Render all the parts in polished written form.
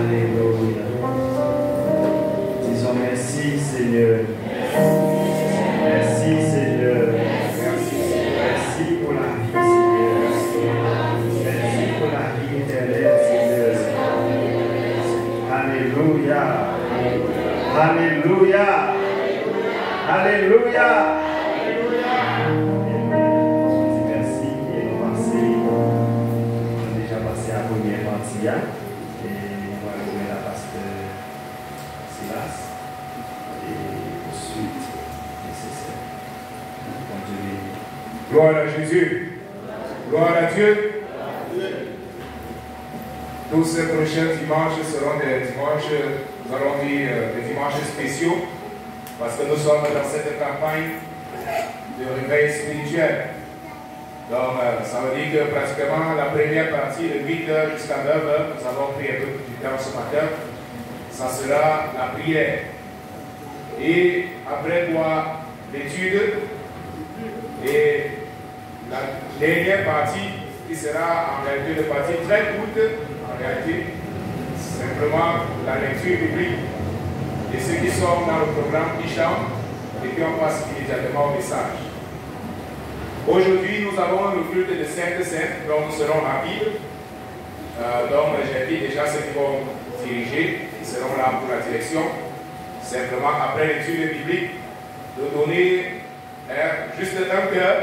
Alléluia. Disons merci Seigneur. Merci Seigneur. Merci pour la vie Seigneur. Merci pour la vie éternelle Seigneur. Alléluia. Alléluia. Alléluia. Merci et nous on a déjà passé à la première partie et on va jouer la pasteur Silas et ensuite nécessaire. Gloire à Jésus. Gloire à Dieu. Tous ces prochains dimanches seront des dimanches, nous allons dire des dimanches spéciaux, parce que nous sommes dans cette campagne de réveil spirituel. Donc, ça veut dire que pratiquement la première partie de 8h jusqu'à 9h, nous avons pris un peu du temps ce matin, ça sera la prière. Et après quoi, l'étude et la dernière partie qui sera en réalité une partie très courte, en réalité, simplement la lecture biblique et ceux qui sont dans le programme qui chantent et puis on passe immédiatement au message. Aujourd'hui, nous avons le culte de Sainte-Sainte, donc nous serons rapides. Donc, j'invite déjà ceux qui vont diriger, qui seront là pour la direction. Simplement, après l'étude biblique, de donner juste un cœur.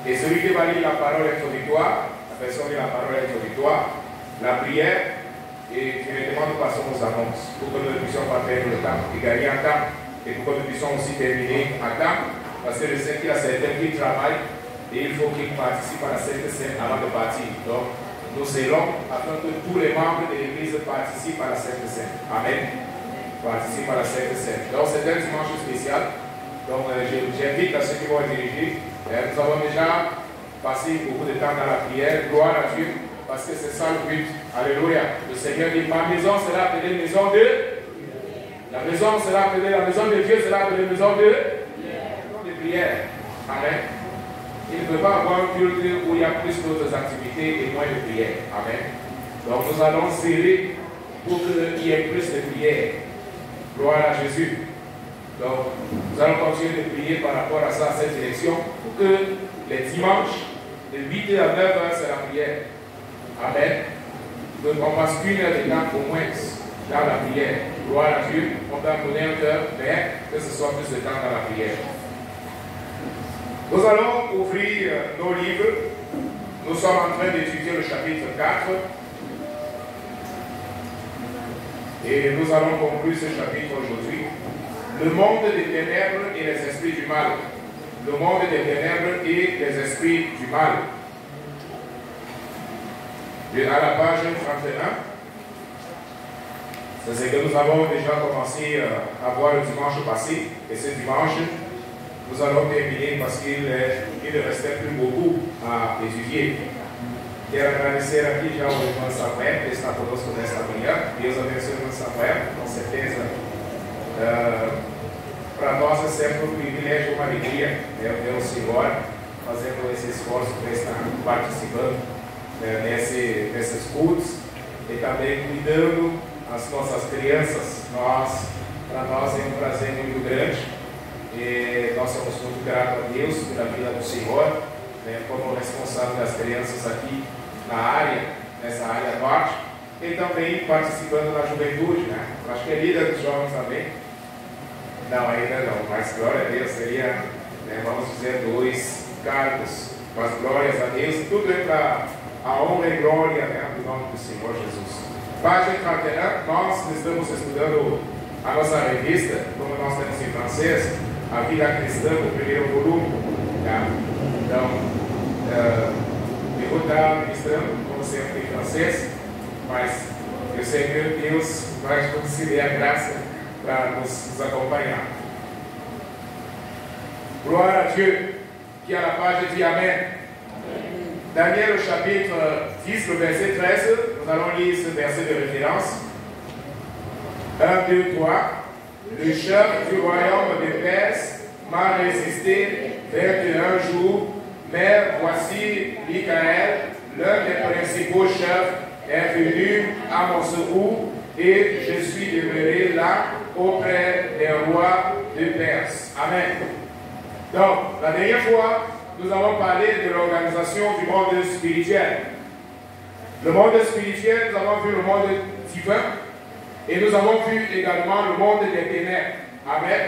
Et celui qui va lire la parole introductoire, la personne qui lit la parole introductoire, la prière, et directement nous passons aux annonces pour que nous ne puissions pas perdre le temps et gagner en temps, et pour que nous puissions aussi terminer à temps. Parce que je sais qu'il y a certains qui travaillent et il faut qu'ils participent à la Sainte-Sainte avant de partir. Donc, nous serons afin que tous les membres de l'Église participent à la Sainte-Sainte. Amen. Participent à la Sainte-Sainte. Donc, c'est un dimanche spécial. Donc, j'invite à ceux qui vont diriger. Nous avons déjà passé beaucoup de temps dans la prière. Gloire à Dieu. Parce que c'est ça le but. Alléluia. Le Seigneur dit, ma maison sera appelée maison de... La maison sera appelée, la maison de Dieu sera appelée maison de... prière. Amen. Il ne peut pas avoir un culte où il y a plus d'autres activités et moins de prière. Amen. Donc nous allons serrer pour qu'il y ait plus de prière. Gloire à Jésus. Donc nous allons continuer de prier par rapport à ça, à cette direction, pour que les dimanches, de 8h à 9h, c'est la prière. Amen. Donc on passe 1 heure de temps au moins dans la prière. Gloire à Dieu. On va donner un cœur, mais que ce soit plus de temps dans la prière. Nous allons ouvrir nos livres. Nous sommes en train d'étudier le chapitre 4. Et nous allons conclure ce chapitre aujourd'hui. Le monde des ténèbres et les esprits du mal. Le monde des ténèbres et les esprits du mal. Et à la page 31, c'est ce que nous avons déjà commencé à voir le dimanche passé. Et ce dimanche, nous allons terminer parce qu'il ne restait plus beaucoup à étudier. Quero agradecer aqui já ao irmão Samuel, que está conosco nesta manhã. Deus abençoe o irmão Samuel, com certeza. Para nós é sempre um privilégio, uma alegria, ver o Senhor fazendo esse esforço para estar participando nesses cultos e também cuidando as nossas crianças. Para nós é um prazer muito grande. E nós somos muito gratos a Deus pela vida do Senhor, como responsável das crianças aqui na área, nessa área norte, e também participando na juventude, né? Acho que é líder dos jovens também. Não, ainda não, mas glória a Deus seria, vamos dizer, 2 cargos, mas glórias a Deus, tudo é para a honra e glória do nome do Senhor Jesus. Página 31, nós estamos estudando a nossa revista, como nós temos em francês, A Vida Cristã, o primeiro volume. Tá? Então, eu vou estar ministrando, como sempre, em francês, mas eu sei que Deus vai conceder a graça para nos acompanhar. Glória a Dieu, qui à la page dit Amen. Daniel, au chapitre 10, le verset 13, nous allons lire ce verset de référence. 1, 2, 3. Le chef du royaume de Perse m'a résisté 21 jours, mais voici Michael, l'un des principaux chefs est venu à mon secours et je suis demeuré là auprès des rois de Perse. Amen. Donc, la dernière fois, nous avons parlé de l'organisation du monde spirituel. Le monde spirituel, nous avons vu le monde divin et nous avons vu également le monde des ténèbres. Amen.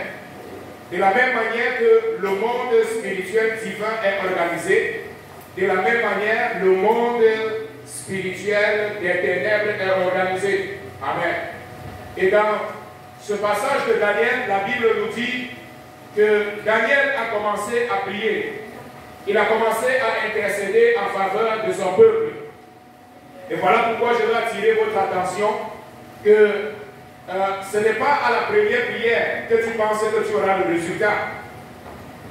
De la même manière que le monde spirituel divin est organisé, de la même manière, le monde spirituel des ténèbres est organisé. Amen. Et dans ce passage de Daniel, la Bible nous dit que Daniel a commencé à prier. Il a commencé à intercéder en faveur de son peuple. Et voilà pourquoi je veux attirer votre attention que ce n'est pas à la première prière que tu penses que tu auras le résultat.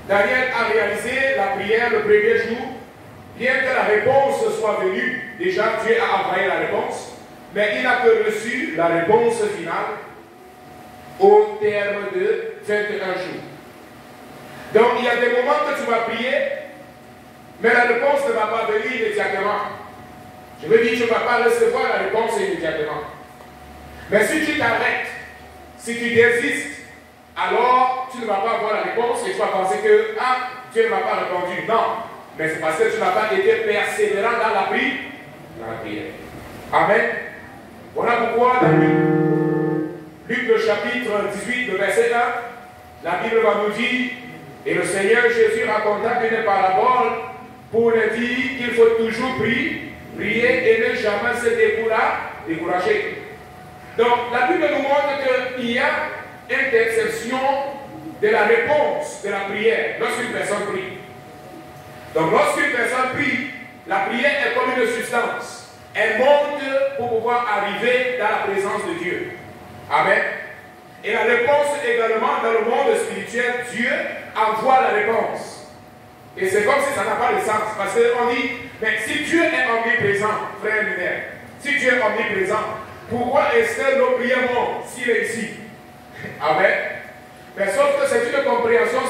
Daniel a réalisé la prière le premier jour, bien que la réponse soit venue. Déjà, Dieu a envoyé la réponse, mais il n'a que reçu la réponse finale au terme de 21 jours. Donc, il y a des moments que tu vas prier, mais la réponse ne va pas venir immédiatement. Je veux dire, tu ne vas pas recevoir la réponse immédiatement. Mais si tu t'arrêtes, si tu désistes, alors tu ne vas pas avoir la réponse et tu vas penser que Dieu ne m'a pas répondu. Non, mais c'est parce que tu n'as pas été persévérant dans la prière. Amen. Voilà pourquoi dans Luc le chapitre 18, le verset 1, la Bible va nous dire, et le Seigneur Jésus raconta une parabole pour nous dire qu'il faut toujours prier et ne jamais se décourager. Donc, la Bible nous montre qu'il y a interception de la réponse de la prière lorsqu'une personne prie. Donc, lorsqu'une personne prie, la prière est comme une substance. Elle monte pour pouvoir arriver dans la présence de Dieu. Amen. Et la réponse également dans le monde spirituel, Dieu envoie la réponse. Et c'est comme si ça n'a pas de sens. Parce qu'on dit, mais si Dieu est omniprésent, frère Lunaire, si Dieu est omniprésent, pourquoi est-ce que nos prières montent s'il est ici? Amen. Mais sauf que c'est une compréhension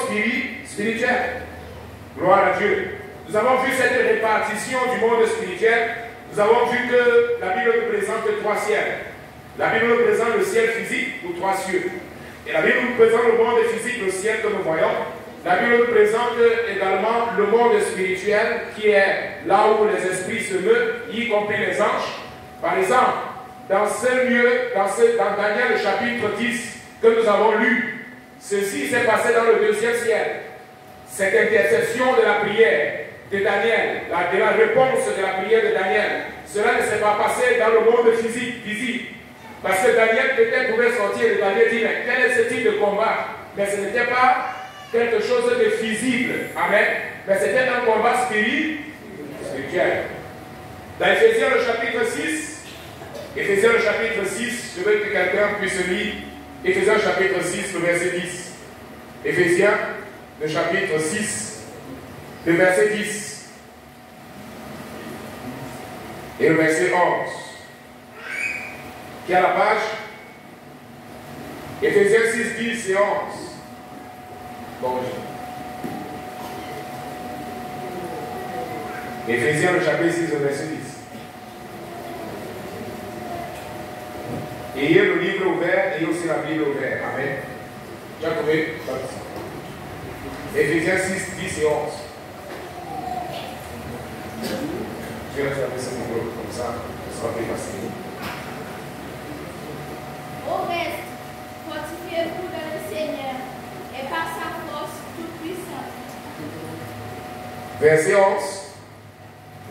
spirituelle. Gloire à Dieu. Nous avons vu cette répartition du monde spirituel. Nous avons vu que la Bible nous présente trois ciels. La Bible nous présente le ciel physique ou trois cieux. Et la Bible nous présente le monde physique, le ciel que nous voyons. La Bible nous présente également le monde spirituel qui est là où les esprits se meuvent, y compris les anges. Par exemple, dans ce lieu, dans Daniel chapitre 10 que nous avons lu, ceci s'est passé dans le deuxième ciel. Cette intercession de la prière de Daniel, de la réponse de la prière de Daniel, cela ne s'est pas passé dans le monde physique, visible. Parce que Daniel peut-être pouvait sortir et Daniel dit, mais quel est ce type de combat? Mais ce n'était pas quelque chose de visible. Amen. Mais c'était un combat spirituel. Dans Éphésiens le chapitre 6, Éphésiens le chapitre 6, je veux que quelqu'un puisse lire Éphésiens chapitre 6, le verset 10. Éphésiens le chapitre 6, le verset 10. Et le verset 11. Qui a la page? Éphésiens 6, 10 et 11. Bon, Éphésiens le chapitre 6, le verset 10. Ayez le livre ouvert et aussi la Bible ouverte. Amen. Tu as trouvé? Éphésiens 6, 10 et 11. Je vais regarder ce numéro comme ça, ce sera plus facile. Au reste, fortifiez-vous dans le Seigneur et par sa force toute puissante. Verset 11.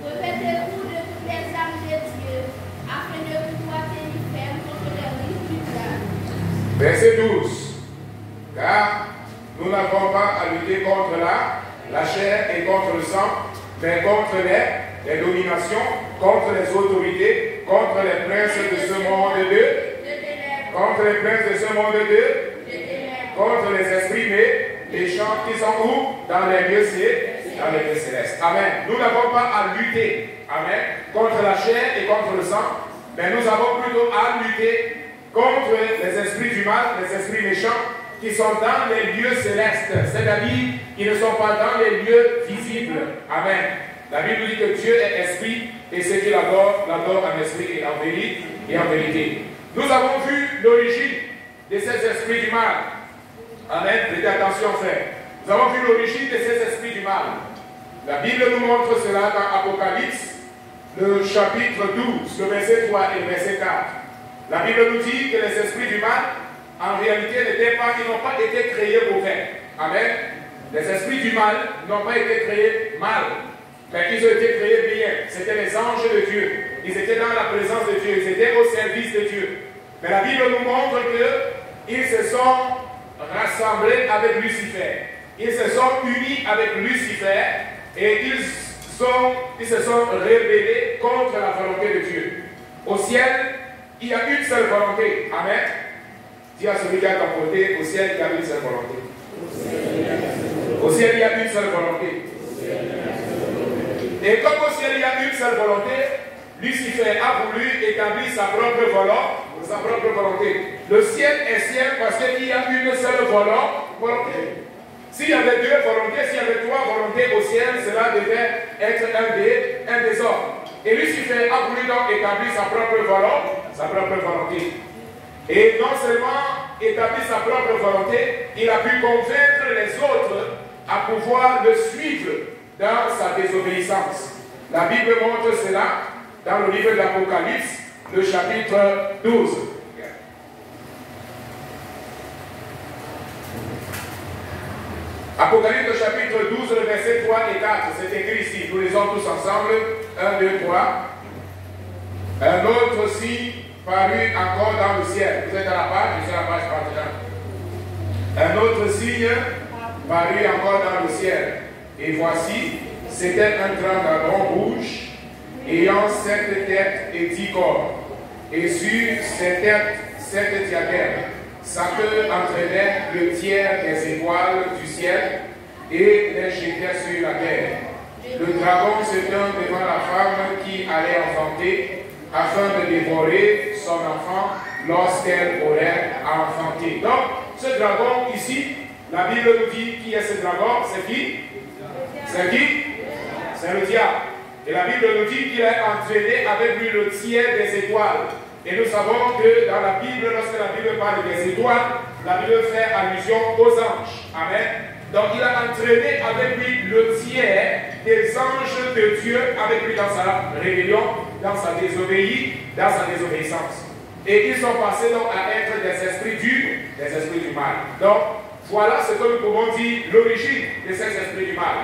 Revêtez-vous de toutes les armes de Dieu afin de pouvoir tenir ferme contre les risques du diable. Verset 12. Car nous n'avons pas à lutter contre la chair et contre le sang, mais contre les dominations, contre les autorités, contre les princes de ce monde contre les princes de ce monde contre les esprits méchants qui sont où? Dans les lieux célestes. Amen. Nous n'avons pas à lutter, amen, contre la chair et contre le sang, mais nous avons plutôt à lutter contre les esprits du mal, les esprits méchants qui sont dans les lieux célestes, c'est-à-dire qui ne sont pas dans les lieux visibles. Amen. La Bible nous dit que Dieu est esprit et ceux qui l'adorent, l'adorent en esprit et en vérité. Nous avons vu l'origine de ces esprits du mal. Amen. Prêtez attention, frère. Nous avons vu l'origine de ces esprits du mal. La Bible nous montre cela dans Apocalypse, le chapitre 12, le verset 3 et le verset 4. La Bible nous dit que les esprits du mal, en réalité, ils n'ont pas été créés mauvais. Amen. Les esprits du mal n'ont pas été créés mal, mais ils ont été créés bien. C'était les anges de Dieu. Ils étaient dans la présence de Dieu. Ils étaient au service de Dieu. Mais la Bible nous montre qu'ils se sont rassemblés avec Lucifer. Ils se sont unis avec Lucifer et ils se sont rebellés contre la volonté de Dieu. Au ciel, il y a une seule volonté. Amen. Dis à celui qui est à ton côté, au ciel, il y a une seule volonté. Au ciel, il y a une seule volonté. Et comme au ciel, il y a une seule volonté, Lucifer a voulu établir sa propre volonté. Le ciel est ciel parce qu'il y a une seule volonté. S'il y avait deux volontés, s'il y avait trois volontés au ciel, cela devait être un désordre. Et Lucifer a voulu donc établir sa propre volonté. Et non seulement établir sa propre volonté, il a pu convaincre les autres à pouvoir le suivre dans sa désobéissance. La Bible montre cela dans le livre de l'Apocalypse, le chapitre 12. Apocalypse, le chapitre 12, le verset 3 et 4, c'est écrit ici. Nous lisons tous ensemble. 1, 2, 3. Un autre signe parut encore dans le ciel. Vous êtes à la page, je suis à la page 31. Un autre signe parut encore dans le ciel. Et voici, c'était un grand dragon rouge, ayant 7 têtes et 10 corps. Et sur ces têtes, 7 diadèmes. Sa queue entraînait le tiers des étoiles du ciel et les jetait sur la terre. Le dragon se tint devant la femme qui allait enfanter, afin de dévorer son enfant lorsqu'elle aurait enfanté. Donc, ce dragon ici, la Bible nous dit qui est ce dragon. C'est qui? C'est qui? C'est le diable. Et la Bible nous dit qu'il a entraîné avec lui le tiers des étoiles. Et nous savons que dans la Bible, lorsque la Bible parle des étoiles, la Bible fait allusion aux anges. Amen. Donc il a entraîné avec lui le tiers des anges de Dieu, avec lui dans sa rébellion, dans sa désobéissance. Et ils sont passés donc à être des esprits du mal. Donc voilà ce que nous pouvons dire, l'origine de ces esprits du mal.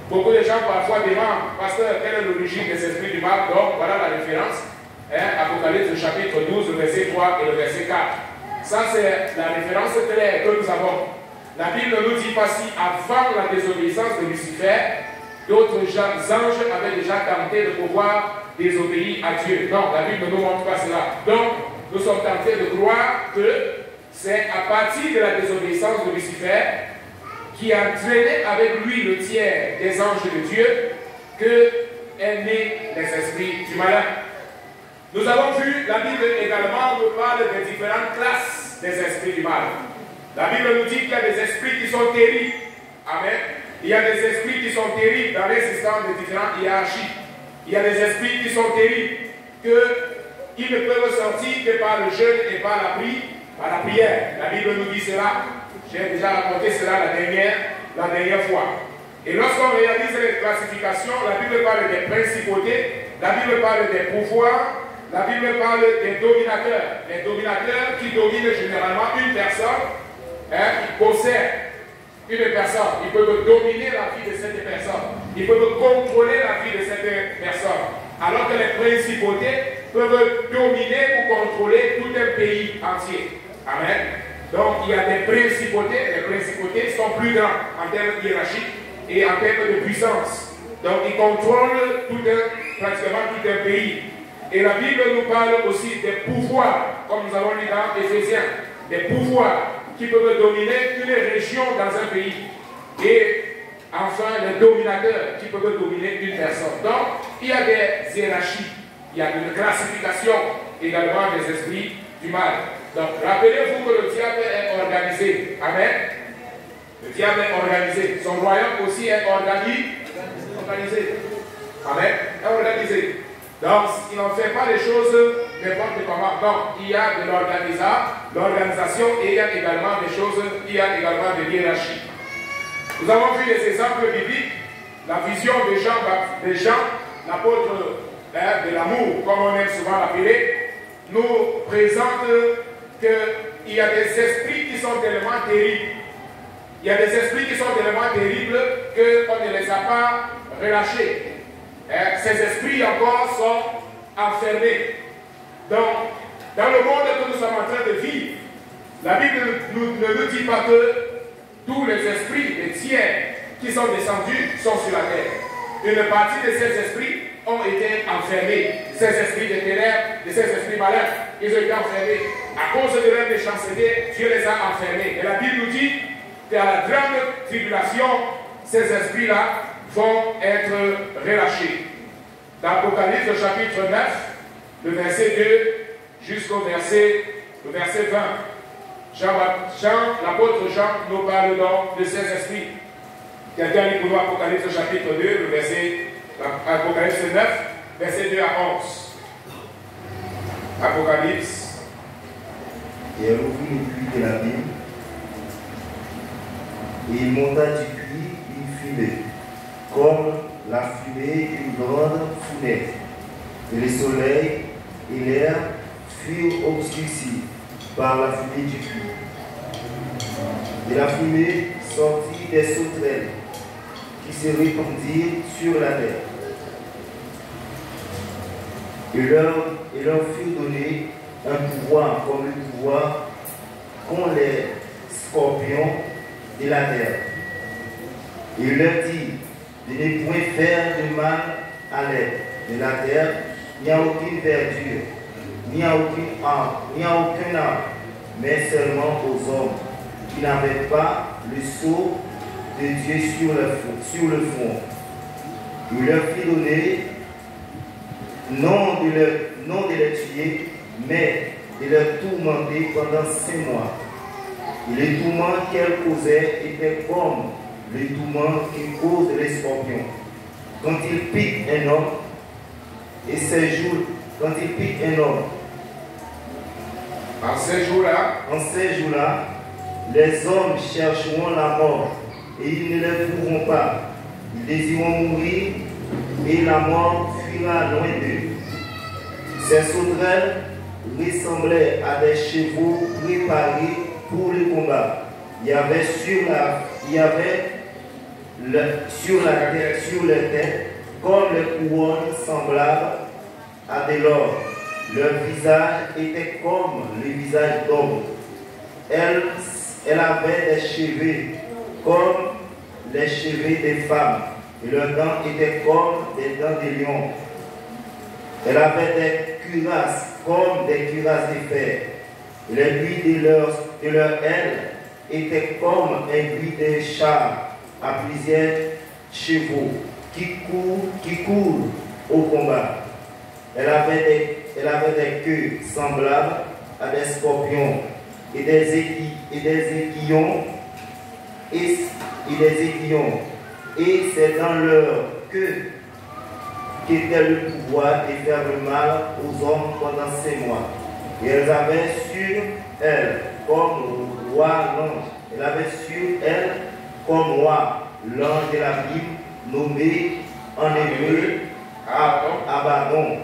Beaucoup de gens parfois demandent, pasteur, quelle est l'origine de ces esprits du mal? Donc voilà la référence. Apocalypse chapitre 12, le verset 3 et le verset 4. Ça, c'est la référence claire que nous avons. La Bible ne nous dit pas si avant la désobéissance de Lucifer, d'autres anges avaient déjà tenté de pouvoir désobéir à Dieu. Non, la Bible ne nous montre pas cela. Donc, nous sommes tentés de croire que c'est à partir de la désobéissance de Lucifer, qui a entraîné avec lui le tiers des anges de Dieu, que est né les esprits du malin. Nous avons vu, la Bible également nous parle des différentes classes des esprits du mal. La Bible nous dit qu'il y a des esprits qui sont terribles. Amen. Il y a des esprits qui sont terribles dans l'existence de différentes hiérarchies. Il y a des esprits qui sont terribles, qu'ils ne peuvent sortir que par le jeûne et par la prière. La Bible nous dit cela. J'ai déjà raconté cela la dernière fois. Et lorsqu'on réalise les classifications, la Bible parle des principautés, la Bible parle des pouvoirs, la Bible parle des dominateurs. Les dominateurs qui dominent généralement une personne, qui possèdent une personne. Ils peuvent dominer la vie de cette personne. Ils peuvent contrôler la vie de cette personne. Alors que les principautés peuvent dominer ou contrôler tout un pays entier. Amen. Donc il y a des principautés. Les principautés sont plus grandes en termes hiérarchiques et en termes de puissance. Donc ils contrôlent pratiquement tout un pays. Et la Bible nous parle aussi des pouvoirs, comme nous avons lu dans Éphésiens, des pouvoirs qui peuvent dominer une région dans un pays. Et enfin, les dominateurs qui peuvent dominer une personne. Donc, il y a des hiérarchies, il y a une classification également des esprits du mal. Donc, rappelez-vous que le diable est organisé. Amen. Le diable est organisé. Son royaume aussi est organisé. Amen. Et organisé. Donc, il n'en fait pas les choses n'importe comment. Donc, il y a de l'organisation et il y a également des choses, il y a également de l'hiérarchie. Nous avons vu les exemples bibliques, la vision de Jean, l'apôtre de l'amour, comme on aime souvent l'appeler, nous présente qu'il y a des esprits qui sont tellement terribles. Il y a des esprits qui sont tellement terribles qu'on ne les a pas relâchés. Ces esprits encore sont enfermés. Donc, dans le monde que nous sommes en train de vivre, la Bible ne nous dit pas que tous les esprits, les tiers qui sont descendus sont sur la terre. Une partie de ces esprits ont été enfermés. Ces esprits de ténèbres, de ces esprits malins, ils ont été enfermés. À cause de leur méchanceté, Dieu les a enfermés. Et la Bible nous dit qu'à la grande tribulation, ces esprits-là vont être relâchés. Dans Apocalypse chapitre 9, le verset 2 jusqu'au verset 20. L'apôtre Jean nous parle donc de ces esprits. Quelqu'un lit pour nous Apocalypse chapitre 2, le verset, Apocalypse 9, verset 2 à 11. Apocalypse. Et elle ouvrit le puits de la Bible, et il monta du puits une fumée, comme la fumée d'une grande fenêtre. Et le soleil et l'air furent obscurcis par la fumée du puits. Et la fumée sortit des sauterelles qui se répandirent sur la terre. Et leur fut donné un pouvoir comme le pouvoir qu'ont les scorpions de la terre. Il leur dit de ne point faire de mal à l'être de la terre, ni à aucune verdure, ni à aucun arbre, mais seulement aux hommes qui n'avaient pas le sceau de Dieu sur le front. Il leur fit donner non de les tuer, mais de les tourmenter pendant 5 mois. Et les tourments qu'elle causait étaient comme les tourments qui causent les scorpions. Quand il pique un homme, et quand il pique un homme, en ces jours-là, les hommes chercheront la mort, et ils ne la trouveront pas. Ils désireront mourir, et la mort fuira loin d'eux. Ces sauterelles ressemblaient à des chevaux préparés pour le combat. Il y avait sur leur tête comme les couronnes semblables à de l'or. Leur visage était comme le visage d'homme. Elle avait des cheveux comme les cheveux des femmes, et leurs dents étaient comme des dents de lion. Elle avait des cuirasses comme des cuirasses de fer, et les buis de leurs ailes étaient comme un buis de char à plusieurs chevaux qui courent au combat. Elle avait des queues semblables à des scorpions et des aiguillons, et c'est dans leur queue qu'était le pouvoir de faire le mal aux hommes pendant 5 mois. Et elles avaient sur elles comme roi l'ange. Elle avait sur elle comme roi l'ange de la Bible, nommé en hébreu Abaddon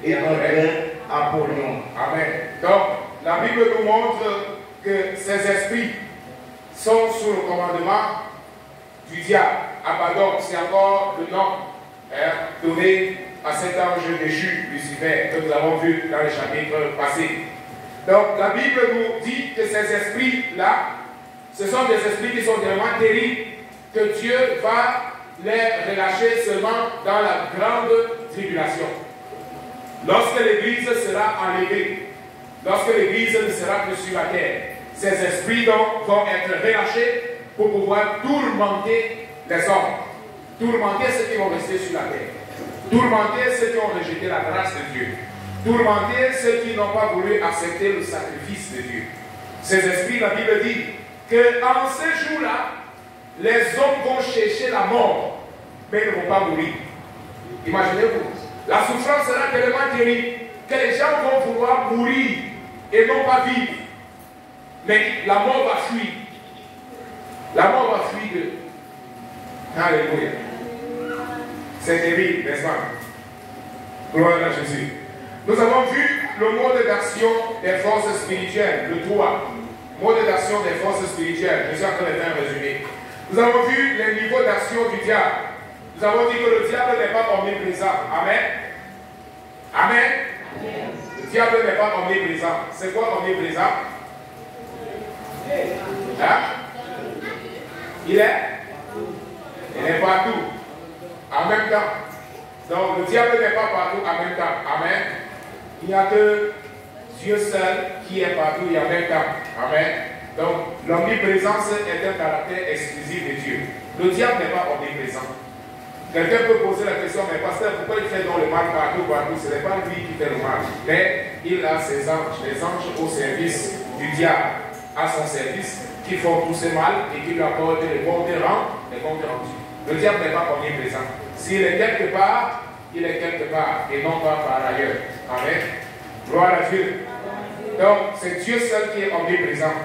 et en grec Apollyon. Amen. Donc, la Bible nous montre que ces esprits sont sous le commandement du diable. Abaddon, c'est encore le nom donné à cet ange déchu, Lucifer, que nous avons vu dans les chapitres passés. Donc, la Bible nous dit que ces esprits-là, ce sont des esprits qui sont vraiment terribles, que Dieu va les relâcher seulement dans la grande tribulation. Lorsque l'Église sera enlevée, lorsque l'Église ne sera plus sur la terre, ces esprits donc vont être relâchés pour pouvoir tourmenter les hommes, tourmenter ceux qui vont rester sur la terre, tourmenter ceux qui ont rejeté la grâce de Dieu, tourmenter ceux qui n'ont pas voulu accepter le sacrifice de Dieu. Ces esprits, la Bible dit qu'en ces jours-là, les hommes vont chercher la mort, mais ils ne vont pas mourir. Imaginez-vous. La souffrance sera tellement terrible que les gens vont vouloir mourir et non pas vivre. Mais la mort va fuir. La mort va fuir d'eux. Alléluia. C'est terrible, n'est-ce pas? Gloire à Jésus. Nous avons vu le mode d'action des forces spirituelles, le 3. Mode d'action des forces spirituelles. Je suis en train de faire un résumé. Nous avons vu les niveaux d'action du diable. Nous avons dit que le diable n'est pas omniprésent. Amen. Amen. Le diable n'est pas omniprésent. C'est quoi omniprésent? Hein? Il est partout. En même temps. Donc le diable n'est pas partout en même temps. Amen. Il n'y a que Dieu seul qui est partout et en même temps. Amen. Donc l'omniprésence est un caractère exclusif de Dieu. Le diable n'est pas omniprésent. Quelqu'un peut poser la question, mais pasteur, pourquoi il fait donc le mal partout? Ce n'est pas lui qui fait le mal. Mais il a ses anges, les anges au service du diable, à son service, qui font tout ce mal et qui lui apportent les comptes rendus. Le diable n'est pas omniprésent. S'il est quelque part, il est quelque part et non pas par ailleurs. Amen. Gloire à Dieu. Donc, c'est Dieu seul qui est omniprésent.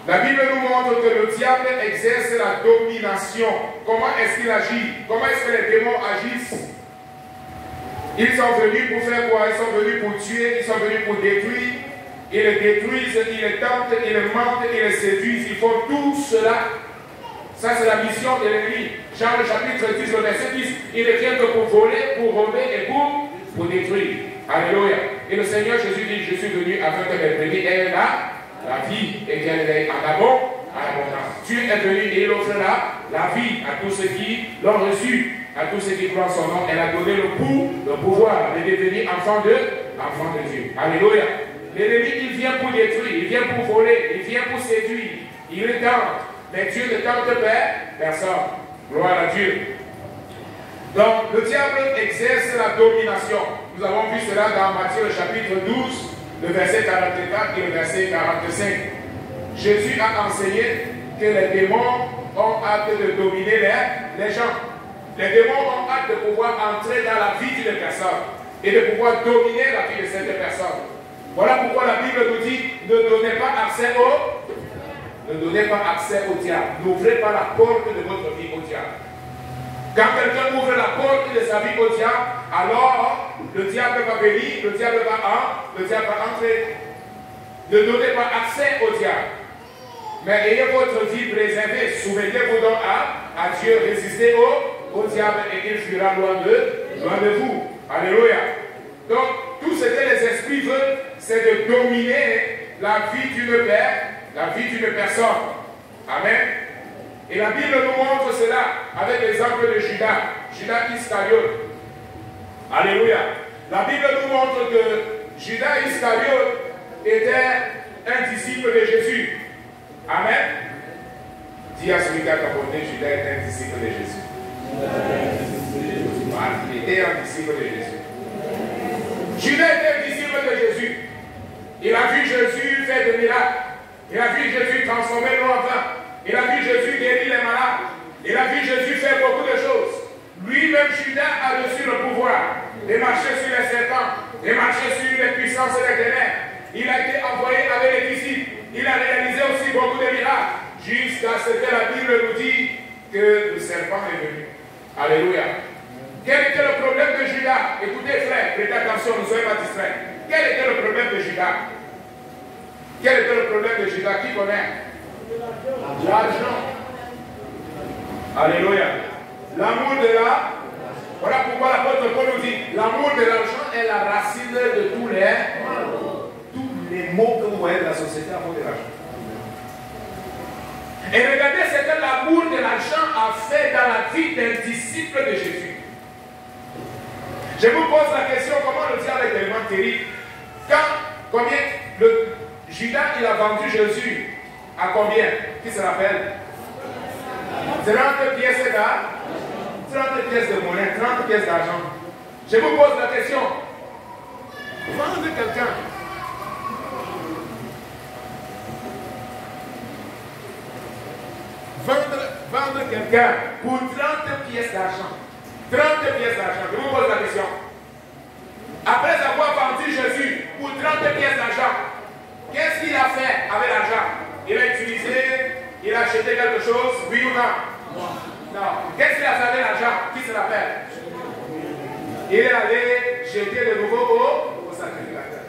La Bible nous montre que le diable exerce la domination. Comment est-ce qu'il agit? Comment est-ce que les démons agissent? Ils sont venus pour faire quoi? Ils sont venus pour tuer, ils sont venus pour détruire. Ils les détruisent, ils les tentent, ils les mentent, ils les séduisent. Ils font tout cela. Ça, c'est la mission de l'ennemi. Jean le chapitre 10, le verset 10. Il ne vient que pour voler, pour rober et pour détruire. Alléluia. Et le Seigneur Jésus dit, je suis venu afin que mes brebis aient la vie et qu'elle est en abondance. Dieu est venu et il offre la vie à tous ceux qui l'ont reçu, à tous ceux qui croient en son nom. Elle a donné le pouvoir de devenir enfant de Dieu. Alléluia. L'ennemi, il vient pour détruire, il vient pour voler, il vient pour séduire, il est tente. Mais Dieu ne tente personne. Gloire à Dieu. Donc, le diable exerce la domination. Nous avons vu cela dans Matthieu, le chapitre 12, le verset 44 et le verset 45. Jésus a enseigné que les démons ont hâte de dominer les gens. Les démons ont hâte de pouvoir entrer dans la vie d'une personne et de pouvoir dominer la vie de cette personne. Voilà pourquoi la Bible nous dit, ne donnez pas accès au diable. N'ouvrez pas la porte de votre vie au diable. Quand quelqu'un ouvre la porte de sa vie au diable, alors le diable va venir, le diable va entrer. Ne donnez pas accès au diable. Mais ayez votre vie préservée. Soumettez-vous donc à Dieu. Résistez au diable et il fuira loin de vous. Alléluia. Donc, tout ce que les esprits veulent, c'est de dominer la vie d'une personne. Amen. Et la Bible nous montre cela avec l'exemple de Judas Iscariote. Alléluia. La Bible nous montre que Judas Iscariote était un disciple de Jésus. Amen. Dis à celui qui a abordé, Judas était un disciple de Jésus. Il était un disciple de Jésus. Judas était un disciple de Jésus. Il a vu Jésus faire des miracles. Il a vu Jésus transformer l'eau en vin. Il a vu Jésus guérir les malades. Il a vu Jésus faire beaucoup de choses. Lui-même, Judas, a reçu le pouvoir de marcher sur les serpents, de marcher sur les puissances et les ténèbres. Il a été envoyé avec les disciples. Il a réalisé aussi beaucoup de miracles. Jusqu'à ce que la Bible nous dit que le serpent est venu. Alléluia. Quel était le problème de Judas? Écoutez, frère, prêtez attention, ne soyez pas distraits. Quel était le problème de Judas? Quel était le problème de Judas? Qui connaît? L'argent. Alléluia. L'amour de Voilà pourquoi l'apôtre Paul nous dit, l'amour de l'argent est la racine de tous les maux que vous voyez dans la société, l'amour de l'argent. Et regardez ce que l'amour de l'argent a fait dans la vie d'un disciple de Jésus. Je vous pose la question, comment le diable est tellement terrible? Combien Judas, il a vendu Jésus à combien? Qui se rappelle? 30 pièces d'argent, 30 pièces de monnaie, 30 pièces d'argent. Je vous pose la question. Vendre quelqu'un. Vendre quelqu'un pour 30 pièces d'argent. 30 pièces d'argent. Je vous pose la question. Après avoir vendu Jésus pour 30 pièces d'argent, qu'est-ce qu'il a fait avec l'argent? Il a utilisé, il a acheté quelque chose, oui ou non? Non. Qu'est-ce qu'il a fait avec l'argent? Qui se rappelle? Il est allé jeter de nouveau au sacrificateur.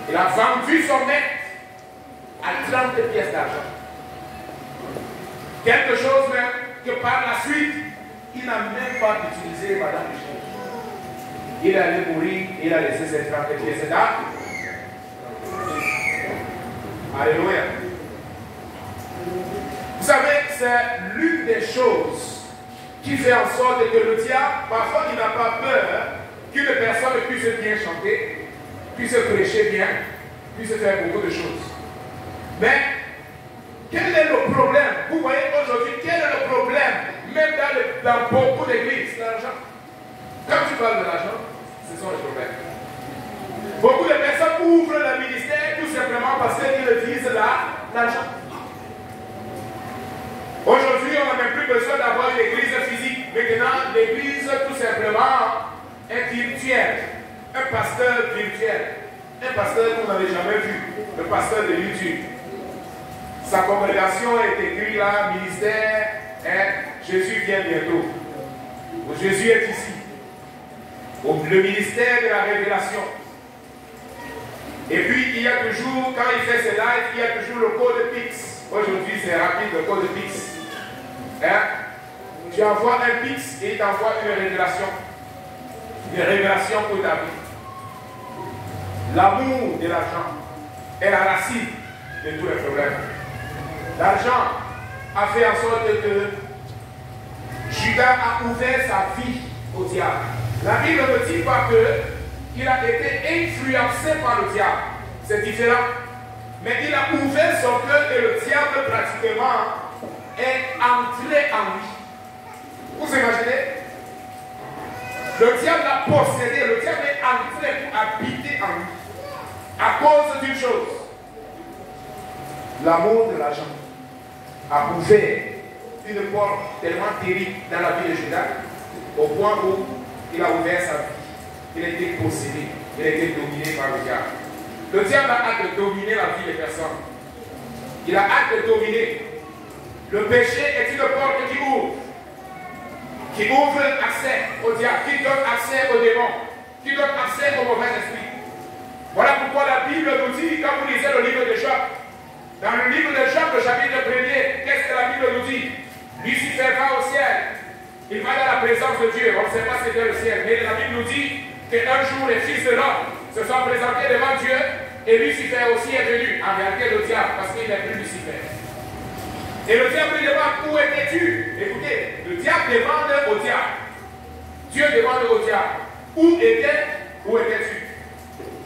Il a vendu son maître à 30 pièces d'argent. Quelque chose même que par la suite, il n'a même pas utilisé Madame Michel. Il est allé mourir, il a laissé ses 30 pièces d'argent. Alléluia. Vous savez, c'est l'une des choses qui fait en sorte que le diable, parfois, il n'a pas peur qu'une personne puisse bien chanter, puisse prêcher bien, puisse faire beaucoup de choses. Mais, quel est le problème? Vous voyez aujourd'hui, quel est le problème? Même dans beaucoup d'églises, l'argent. Quand tu parles de l'argent, ce sont les problèmes. Beaucoup de personnes ouvrent le ministère tout simplement parce qu'ils utilisent l'argent. Aujourd'hui, on n'a même plus besoin d'avoir une église physique. Maintenant, l'église, tout simplement, est virtuelle. Un pasteur virtuel. Un pasteur qu'on n'avait jamais vu. Le pasteur de YouTube. Sa congrégation est écrite là, ministère, Jésus vient bientôt. Jésus est ici. Le ministère de la révélation. Et puis, il y a toujours, quand il fait ses lives, il y a toujours le code PIX. Aujourd'hui, c'est rapide, le code PIX. Tu envoies un PIX et il t'envoie une révélation. Une révélation pour ta vie. L'amour de l'argent est la racine de tous les problèmes. L'argent a fait en sorte que Judas a ouvert sa vie au diable. La Bible ne dit pas qu'il a été influencé par le diable. C'est différent. Mais il a ouvert son cœur et le diable pratiquement est entré en lui. Vous imaginez? Le diable l'a possédé, le diable est entré pour habiter en lui. À cause d'une chose. L'amour de l'argent a ouvert une porte tellement terrible dans la vie de Judas, au point où il a ouvert sa vie. Il a été possédé, il a été dominé par le diable. Le diable a hâte de dominer la vie des personnes. Il a hâte de dominer. Le péché est une porte qui ouvre accès au diable, qui donne accès aux démons, qui donne accès au mauvais esprit. Voilà pourquoi la Bible nous dit, quand vous lisez le livre de Job, dans le livre de Job, le chapitre 1er, qu'est-ce que la Bible nous dit? Lucifer va au ciel, il va dans la présence de Dieu, on ne sait pas ce qu'est le ciel, mais la Bible nous dit qu'un jour les fils de l'homme se sont présentés devant Dieu et Lucifer aussi est venu, en réalité le diable, parce qu'il n'est plus Lucifer. Et le diable lui demande où étais-tu? Écoutez, le diable demande au diable. Dieu demande au diable où étais-tu?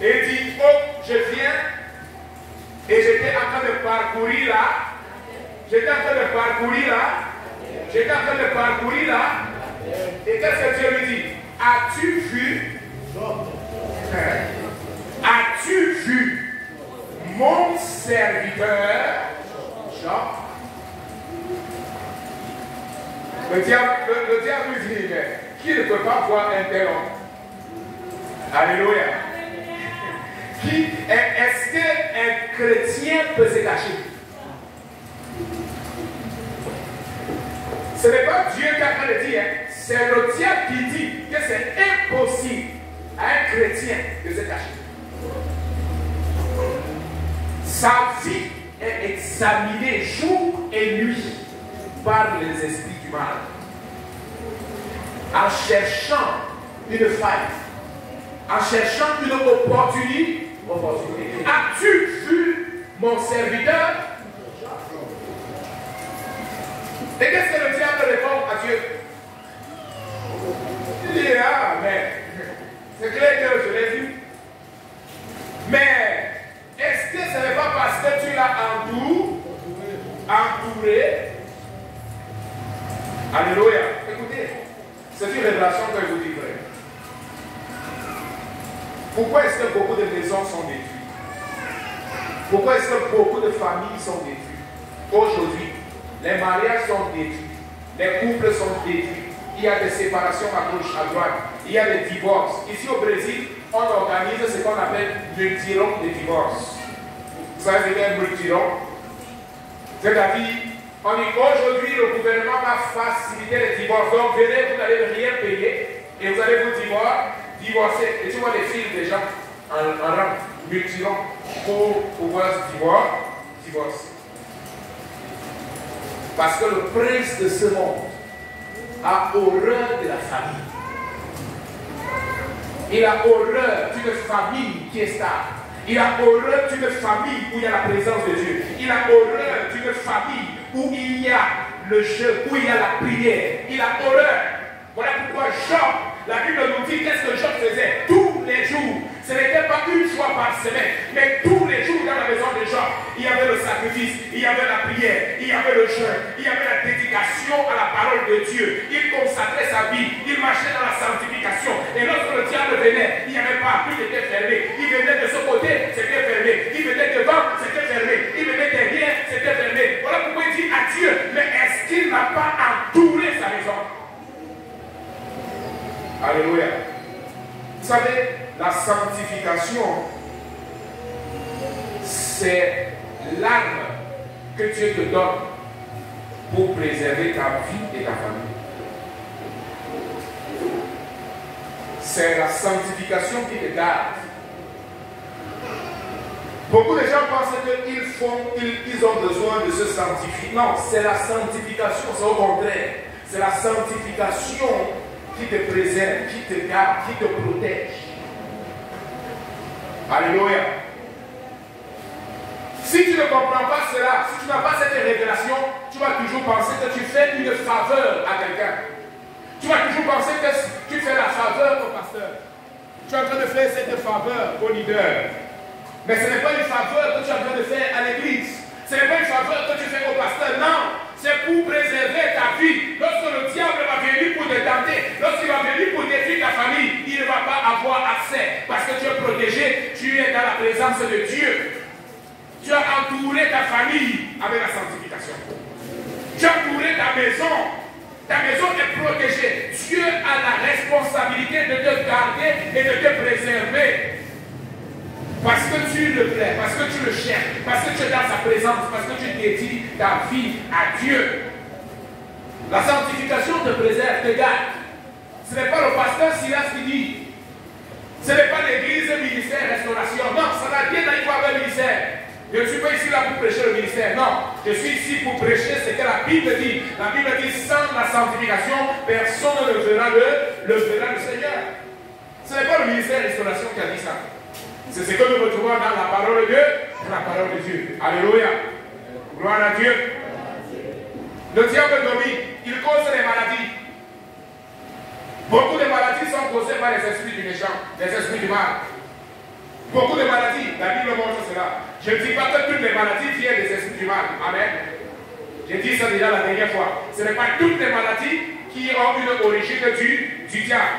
Et il dit, oh, je viens et j'étais en train de parcourir là. J'étais en train de parcourir là. J'étais en train de parcourir là. Et qu'est-ce que Dieu lui dit? As-tu vu? As-tu vu mon serviteur Job? Le diable lui dit, mais qui ne peut pas voir un tel homme? Alléluia. Est-ce qu'un chrétien peut se cacher? Ce n'est pas Dieu qui a train de dire, c'est le diable qui dit que c'est impossible à un chrétien de se cacher. Sa vie est examinée jour et nuit par les esprits du mal, en cherchant une faille, en cherchant une opportunité. As-tu vu mon serviteur? Et qu'est-ce que le diable répond à Dieu? Il dit, ah, mais c'est clair que je l'ai vu. Mais est-ce que ce n'est pas parce que tu l'as entouré? Alléluia. Écoutez, c'est une révélation que je vous livre. Pourquoi est-ce que beaucoup de maisons sont détruites? Pourquoi est-ce que beaucoup de familles sont détruites? Aujourd'hui, les mariages sont détruits, les couples sont détruits. il y a des séparations à gauche, à droite, il y a des divorces. Ici au Brésil, on organise ce qu'on appelle multiron de divorce. Vous savez ce qu'est un multiron? C'est-à-dire, on dit aujourd'hui le gouvernement va faciliter les divorces. Donc venez, vous n'allez rien payer et vous allez vous divorcer. Et tu vois les filles déjà en rang multiron pour pouvoir se divorcer. Parce que le prince de ce monde a horreur de la famille. Il a horreur d'une famille qui est stable. Il a horreur d'une famille où il y a la présence de Dieu. Il a horreur d'une famille où il y a le jeu, où il y a la prière. Il a horreur. Voilà pourquoi Job, la Bible nous dit qu'est-ce que Job faisait tous les jours. Ce n'était pas une fois par semaine, mais tous les jours dans la maison de Job, il y avait le sacrifice, il y avait la prière, il y avait le jeûne, il y avait la dédication à la parole de Dieu. Il consacrait sa vie, il marchait dans la sanctification. Et lorsque le diable venait, il n'y avait pas, tout était fermé. Il venait de ce côté, c'était fermé. Il venait devant, c'était fermé. Il venait derrière, c'était fermé. Voilà pourquoi il dit à Dieu, mais est-ce qu'il n'a pas entouré sa maison? Alléluia. Vous savez, la sanctification, c'est l'arme que Dieu te donne pour préserver ta vie et ta famille. C'est la sanctification qui te garde. Beaucoup de gens pensent qu'ils ont besoin de se sanctifier. Non, c'est la sanctification, c'est au contraire. C'est la sanctification qui te préserve, qui te garde, qui te protège. Alléluia. Si tu ne comprends pas cela, si tu n'as pas cette révélation, tu vas toujours penser que tu fais une faveur à quelqu'un. Tu vas toujours penser que tu fais la faveur au pasteur. Tu es en train de faire cette faveur au leader. Mais ce n'est pas une faveur que tu es en train de faire à l'église. Ce n'est pas une faveur que tu fais au pasteur. Non. C'est pour préserver ta vie. Lorsque le diable va venir pour te tenter, lorsqu'il va venir pour détruire ta famille, il ne va pas avoir accès. Parce que tu es protégé, tu es dans la présence de Dieu. Tu as entouré ta famille avec la sanctification. Tu as entouré ta maison. Ta maison est protégée. Dieu a la responsabilité de te garder et de te préserver. Parce que tu le plais, parce que tu le cherches, parce que tu es dans sa présence, parce que tu dédies ta vie à Dieu. La sanctification te préserve, te garde. Ce n'est pas le pasteur Silas qui dit. Ce n'est pas l'église, ministère, restauration. Non, ça n'a rien à voir avec le ministère. Je ne suis pas ici là pour prêcher le ministère. Non, je suis ici pour prêcher ce que la Bible dit. La Bible dit, sans la sanctification, personne ne verra le Seigneur. Ce n'est pas le ministère restauration qui a dit ça. C'est ce que nous retrouvons dans la parole de Dieu, la parole de Dieu. Alléluia. Gloire à Dieu. Le diable domine, il cause les maladies. Beaucoup de maladies sont causées par les esprits du méchant, les esprits du mal. Beaucoup de maladies, la Bible montre cela. Je ne dis pas que toutes les maladies viennent des esprits du mal. Amen. J'ai dit ça déjà la dernière fois. Ce n'est pas toutes les maladies qui ont une origine du diable.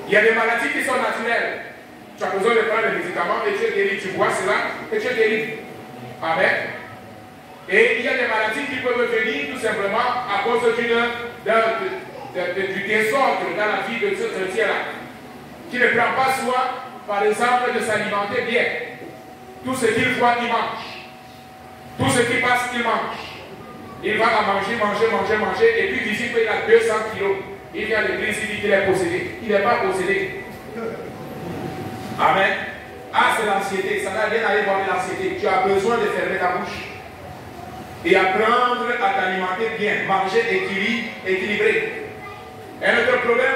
Il y a des maladies qui sont naturelles. Tu as besoin de prendre des médicaments et tu es guéri. Tu bois cela et tu es guéri. Amen. Et il y a des maladies qui peuvent venir tout simplement à cause du désordre dans la vie de ce chrétien-là. Qui ne prend pas soin, par exemple, de s'alimenter bien. Tout ce qu'il voit, il mange. Tout ce qui passe, il mange. Il va à manger. Et puis, d'ici qu'il a 200 kilos. Il vient à l'église, il dit qu'il est possédé. Il n'est pas possédé. Amen. Ah, c'est l'anxiété. Ça n'a rien à voir avec l'anxiété. Tu as besoin de fermer ta bouche. Et apprendre à t'alimenter bien. Manger équilibré. Un autre problème,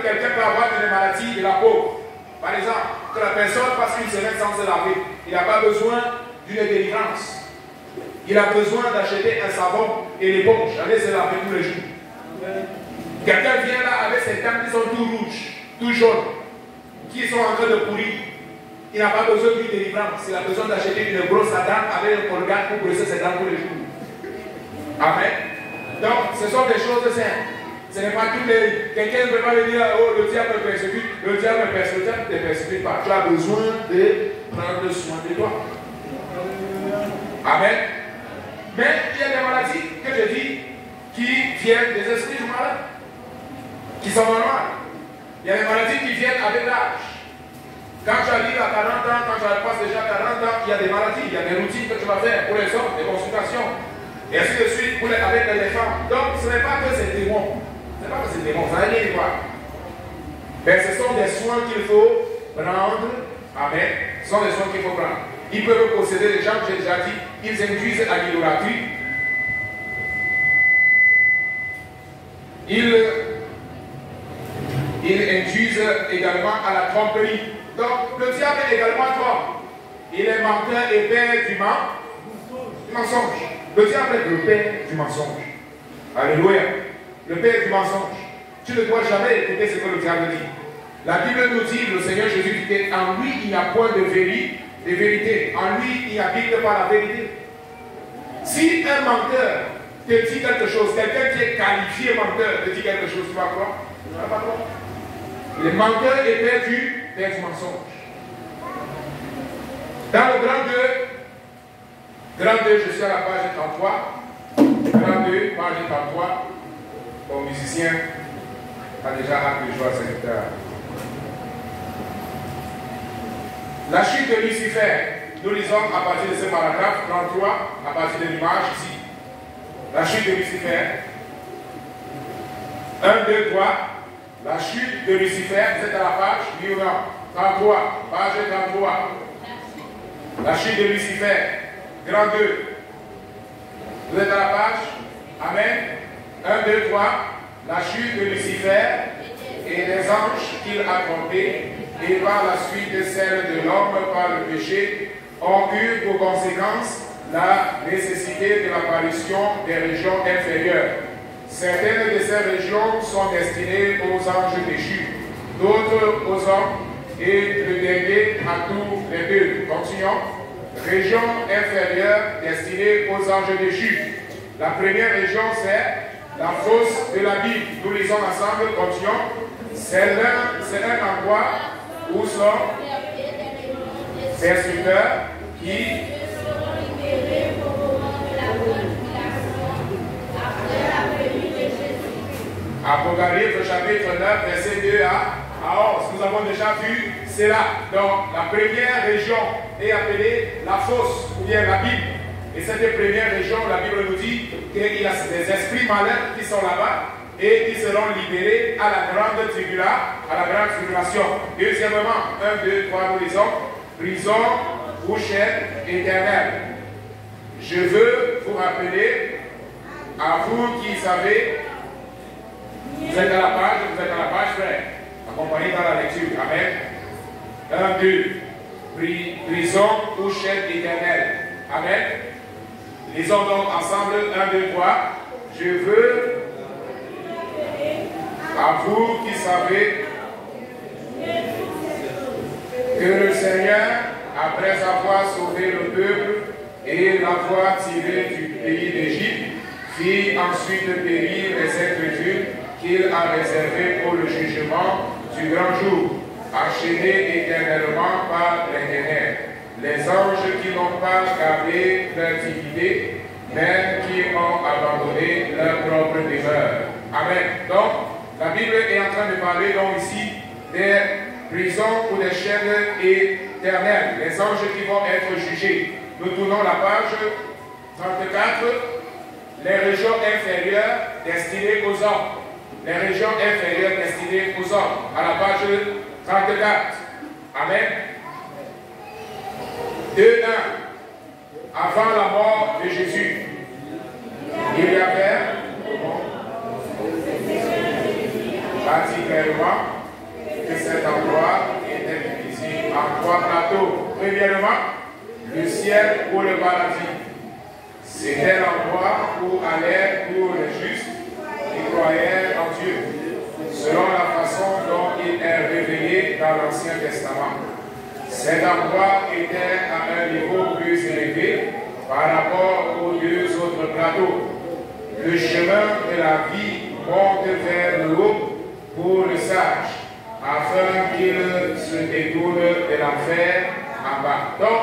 quelqu'un peut avoir une maladie de la peau. Par exemple, que la personne passe une semaine sans se laver. Il n'a pas besoin d'une délivrance. Il a besoin d'acheter un savon et l'éponge. Allez se laver tous les jours. Quelqu'un vient là avec ses dents qui sont tout rouges, tout jaunes, qui sont en train de pourrir. Il n'a pas besoin d'une délivrance. Il a besoin d'acheter une brosse à dents avec un colgate pour brosser ses dents tous les jours. Amen. Donc, ce sont des choses simples. Ce n'est pas tous les... Quelqu'un ne peut pas venir, oh, le diable me persécute. Le diable ne te persécute pas. Tu as besoin de prendre soin de toi. Amen. Mais il y a des maladies que je dis, qui viennent des esprits malades, qui sont normales. Il y a des maladies qui viennent avec l'âge. Quand tu arrives à 40 ans, quand tu passes déjà 40 ans, il y a des maladies, il y a des routines que tu vas faire pour les hommes, des consultations, et ainsi de suite avec les femmes. Donc ce n'est pas que c'est démon. Ce n'est pas que c'est démon, ça n'a rien à voir. Mais ce sont des soins qu'il faut prendre. Amen. Ce sont des soins qu'il faut prendre. Ils peuvent posséder des gens, j'ai déjà dit, ils induisent à l'idolâtrie. Ils induisent également à la tromperie. Donc, le diable est également trompe. Il est menteur et père du mensonge. Le diable est le père du mensonge. Alléluia. Le père du mensonge. Tu ne dois jamais écouter ce que le diable dit. La Bible nous dit, le Seigneur Jésus dit qu'en lui, il n'y a point de vérité. En lui, il n'habite pas la vérité. Si un menteur te dit quelque chose, quelqu'un qui est qualifié menteur te dit quelque chose, tu vas croire? Tu ne vas pas croire. Le menteur est père du mensonge. Dans le grand 2, je suis à la page 33. Grand 2, page 33. Mon musicien a déjà hâte de jouer à cette guitare. La chute de Lucifer, nous lisons à partir de ce paragraphe 33, à partir de l'image ici. La chute de Lucifer. 1, 2, 3. La chute de Lucifer, vous êtes à la page, oui ou non? 33, page 33. La chute de Lucifer, grand 2. Vous êtes à la page? Amen. 1, 2, 3. La chute de Lucifer et les anges qu'il a trompés, et par la suite celle de l'homme par le péché, ont eu pour conséquence la nécessité de l'apparition des régions inférieures. Certaines de ces régions sont destinées aux anges déchus, d'autres aux hommes, et le dernier à tous les deux. Continuons. Région inférieure destinée aux anges déchus. La première région, c'est la fosse de la Bible. Nous lisons ensemble, continuons. C'est un endroit où sont ces scripteurs qui Apocalypse chapitre 9, verset 2 à 11. Nous avons déjà vu cela. Donc, la première région est appelée la fosse, ou bien la Bible. Et cette première région, la Bible nous dit qu'il y a des esprits malins qui sont là-bas et qui seront libérés à la grande tribulation. Deuxièmement, 1, 2, 3, nous lisons, prison ou chaîne éternelle. Je veux vous rappeler, à vous qui savez, vous êtes à la page, frère. Accompagnez dans la lecture. Amen. 1, 2. Prison ou chaîne éternelle. Amen. Lisons donc ensemble. 1, 2, 3. Je veux, à vous qui savez, que le Seigneur, après avoir sauvé le peuple et l'avoir tiré du pays d'Égypte, fit ensuite périr les êtres humains qu'il a réservé pour le jugement du grand jour, enchaînés éternellement par l'Éternel. Les anges qui n'ont pas gardé leur dignité, mais qui ont abandonné leur propre demeure. Amen. Donc, la Bible est en train de parler donc ici des prisons ou des chaînes éternelles, les anges qui vont être jugés. Nous tournons la page 34, les régions inférieures destinées aux hommes. Les régions inférieures destinées aux hommes. À la page 34. Amen. 2, 1. Avant la mort de Jésus, il y avait particulièrement que cet endroit était divisé en 3 plateaux. Premièrement, le ciel ou le paradis. C'était l'endroit où allaient tous les justes qui croyaient en Dieu, selon la façon dont il est révélé dans l'Ancien Testament. Cet endroit était à un niveau plus élevé par rapport aux 2 autres plateaux. Le chemin de la vie monte vers le haut pour le sage, afin qu'il se détourne de l'enfer en bas. Donc,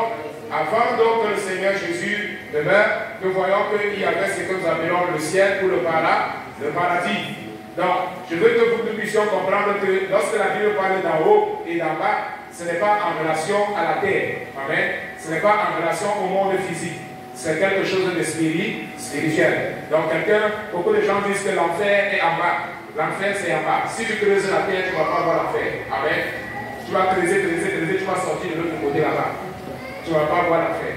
avant donc que le Seigneur Jésus demeure, nous voyons qu'il y avait ce que nous appelons le ciel ou le paradis. Donc, je veux que nous puissions comprendre que lorsque la Bible parle d'en haut et d'en bas, ce n'est pas en relation à la terre. Amen. Ce n'est pas en relation au monde physique. C'est quelque chose de spirituel. Donc, beaucoup de gens disent que l'enfer est en bas. L'enfer, c'est en bas. Si tu creuses la terre, tu ne vas pas voir l'enfer. Amen. Tu vas creuser, tu vas sortir de l'autre côté là-bas. Tu ne vas pas voir l'enfer.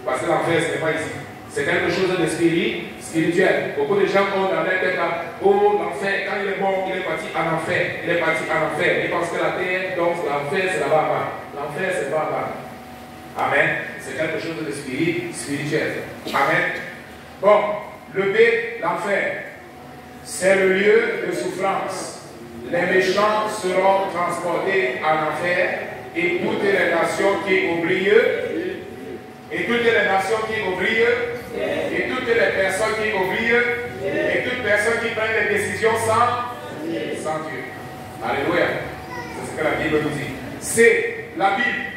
Parce que l'enfer, ce n'est pas ici. C'est quelque chose de spirituel. Beaucoup de gens ont dans leur tête là, oh l'enfer, quand il est mort, il est parti en enfer. Il est parti en enfer. Ils pensent que la terre, donc l'enfer, c'est là-bas. L'enfer, c'est là-bas. Amen. C'est quelque chose de spirituel. Amen. Bon, le B, l'enfer. C'est le lieu de souffrance. Les méchants seront transportés en enfer et toutes les nations qui oublient, et toutes les nations qui oublient, et toutes les personnes qui oublient, et toutes personnes qui prennent des décisions sans Dieu. Alléluia. C'est ce que la Bible nous dit. C'est la Bible.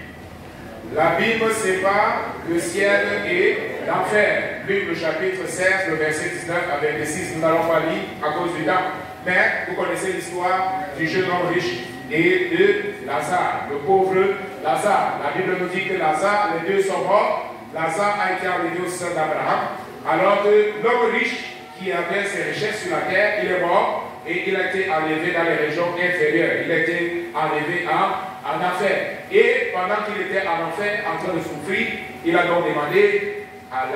La Bible sépare le ciel et l'enfer. Luc le chapitre 16, le verset 19 à 26. Nous n'allons pas lire à cause du temps. Mais vous connaissez l'histoire du jeune homme riche et de Lazare, le pauvre Lazare. La Bible nous dit que Lazare, les deux sont morts. Lazare a été enlevé au sein d'Abraham. Alors que l'homme riche qui avait ses richesses sur la terre, il est mort et il a été enlevé dans les régions inférieures. Il a été enlevé en enfer. Et pendant qu'il était en enfer, en train de souffrir, il a donc demandé à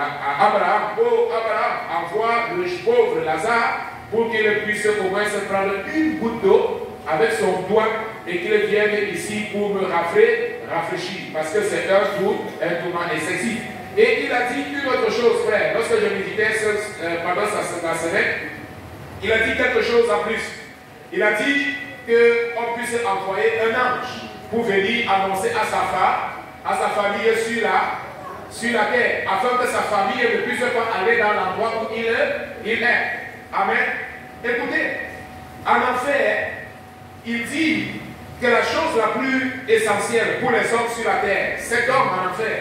Abraham, oh Abraham, envoie le pauvre Lazare pour qu'il puisse au moins se prendre une goutte d'eau avec son doigt et qu'il vienne ici pour me rafraîchir, parce que c'est un tourment excessif. Et il a dit une autre chose, frère. Lorsque je méditais pendant la semaine, il a dit quelque chose en plus. Il a dit qu'on puisse envoyer un ange pour venir annoncer à sa famille sur la terre, afin que sa famille ne puisse pas aller dans l'endroit où il est. Amen. Écoutez, en enfer, il dit que la chose la plus essentielle pour les hommes sur la terre, cet homme en enfer,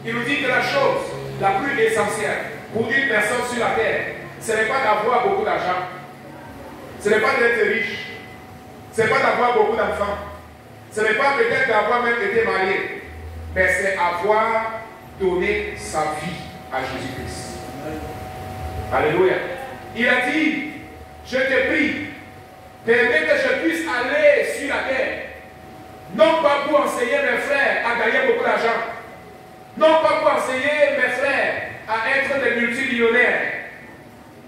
il nous dit que la chose la plus essentielle pour une personne sur la terre, ce n'est pas d'avoir beaucoup d'argent, ce n'est pas d'être riche, ce n'est pas d'avoir beaucoup d'enfants, ce n'est pas peut-être d'avoir même été marié, mais c'est avoir donné sa vie à Jésus-Christ. Alléluia. Il a dit, je te prie, permets que je puisse aller sur la terre, non pas pour enseigner mes frères à gagner beaucoup d'argent, non pas pour enseigner mes frères à être des multimillionnaires,